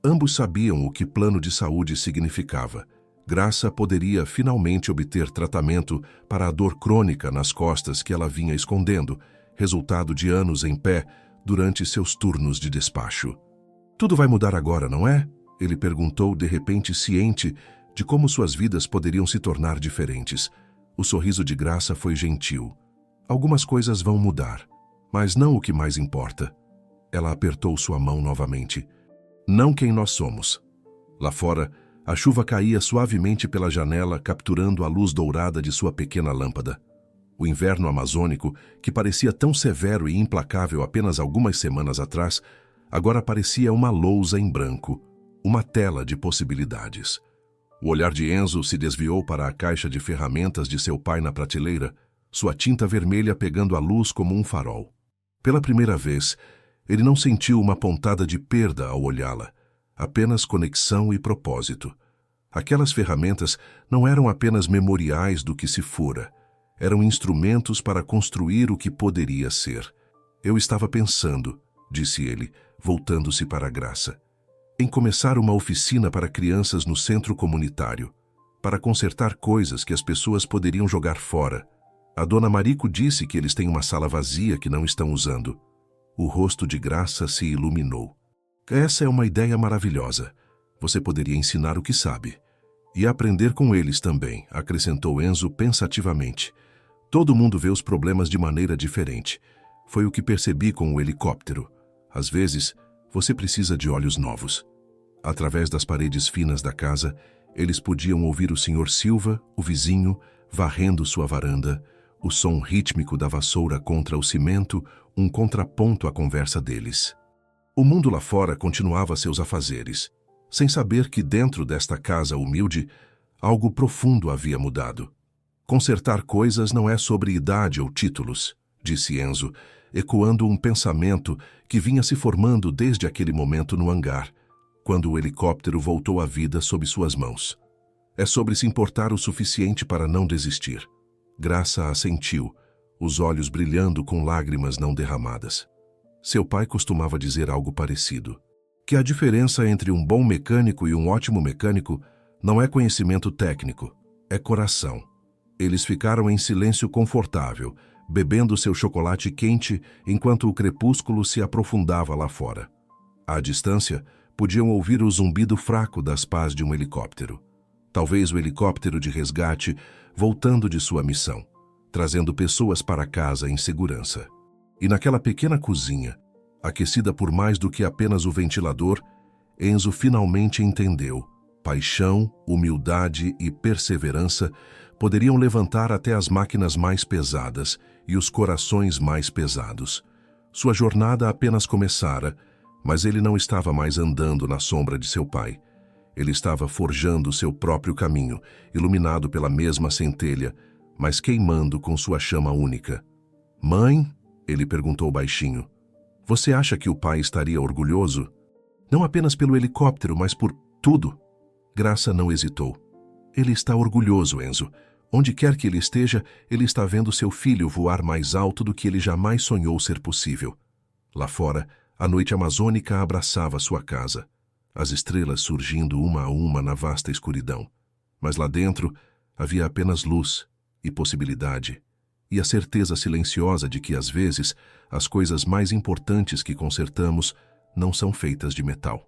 Ambos sabiam o que plano de saúde significava. Graça poderia finalmente obter tratamento para a dor crônica nas costas que ela vinha escondendo, resultado de anos em pé durante seus turnos de despacho. Tudo vai mudar agora, não é? Ele perguntou, de repente ciente de como suas vidas poderiam se tornar diferentes. O sorriso de Graça foi gentil. Algumas coisas vão mudar, mas não o que mais importa. Ela apertou sua mão novamente. Não quem nós somos. Lá fora, a chuva caía suavemente pela janela, capturando a luz dourada de sua pequena lâmpada. O inverno amazônico, que parecia tão severo e implacável apenas algumas semanas atrás, agora parecia uma lousa em branco, uma tela de possibilidades. O olhar de Enzo se desviou para a caixa de ferramentas de seu pai na prateleira, sua tinta vermelha pegando a luz como um farol. Pela primeira vez, ele não sentiu uma pontada de perda ao olhá-la, apenas conexão e propósito. Aquelas ferramentas não eram apenas memoriais do que se fora, eram instrumentos para construir o que poderia ser. Eu estava pensando, disse ele, voltando-se para a Graça, em começar uma oficina para crianças no centro comunitário, para consertar coisas que as pessoas poderiam jogar fora. A dona Marico disse que eles têm uma sala vazia que não estão usando. O rosto de Graça se iluminou. Essa é uma ideia maravilhosa. Você poderia ensinar o que sabe. E aprender com eles também, acrescentou Enzo pensativamente. Todo mundo vê os problemas de maneira diferente. Foi o que percebi com o helicóptero. Às vezes, você precisa de olhos novos. Através das paredes finas da casa, eles podiam ouvir o Sr. Silva, o vizinho, varrendo sua varanda, o som rítmico da vassoura contra o cimento, um contraponto à conversa deles. O mundo lá fora continuava seus afazeres, sem saber que dentro desta casa humilde, algo profundo havia mudado. Consertar coisas não é sobre idade ou títulos, disse Enzo, ecoando um pensamento que vinha se formando desde aquele momento no hangar, quando o helicóptero voltou à vida sob suas mãos. É sobre se importar o suficiente para não desistir. Graça assentiu, os olhos brilhando com lágrimas não derramadas. Seu pai costumava dizer algo parecido, que a diferença entre um bom mecânico e um ótimo mecânico não é conhecimento técnico, é coração. Eles ficaram em silêncio confortável, bebendo seu chocolate quente enquanto o crepúsculo se aprofundava lá fora. À distância, podiam ouvir o zumbido fraco das pás de um helicóptero. Talvez o helicóptero de resgate voltando de sua missão, trazendo pessoas para casa em segurança. E naquela pequena cozinha, aquecida por mais do que apenas o ventilador, Enzo finalmente entendeu. Paixão, humildade e perseverança poderiam levantar até as máquinas mais pesadas e os corações mais pesados. Sua jornada apenas começara, mas ele não estava mais andando na sombra de seu pai. Ele estava forjando seu próprio caminho, iluminado pela mesma centelha, mas queimando com sua chama única. "Mãe?", ele perguntou baixinho. "Você acha que o pai estaria orgulhoso? Não apenas pelo helicóptero, mas por tudo?" Graça não hesitou. "Ele está orgulhoso, Enzo. Onde quer que ele esteja, ele está vendo seu filho voar mais alto do que ele jamais sonhou ser possível." Lá fora, a noite amazônica abraçava sua casa, as estrelas surgindo uma a uma na vasta escuridão. Mas lá dentro havia apenas luz e possibilidade, e a certeza silenciosa de que, às vezes, as coisas mais importantes que consertamos não são feitas de metal.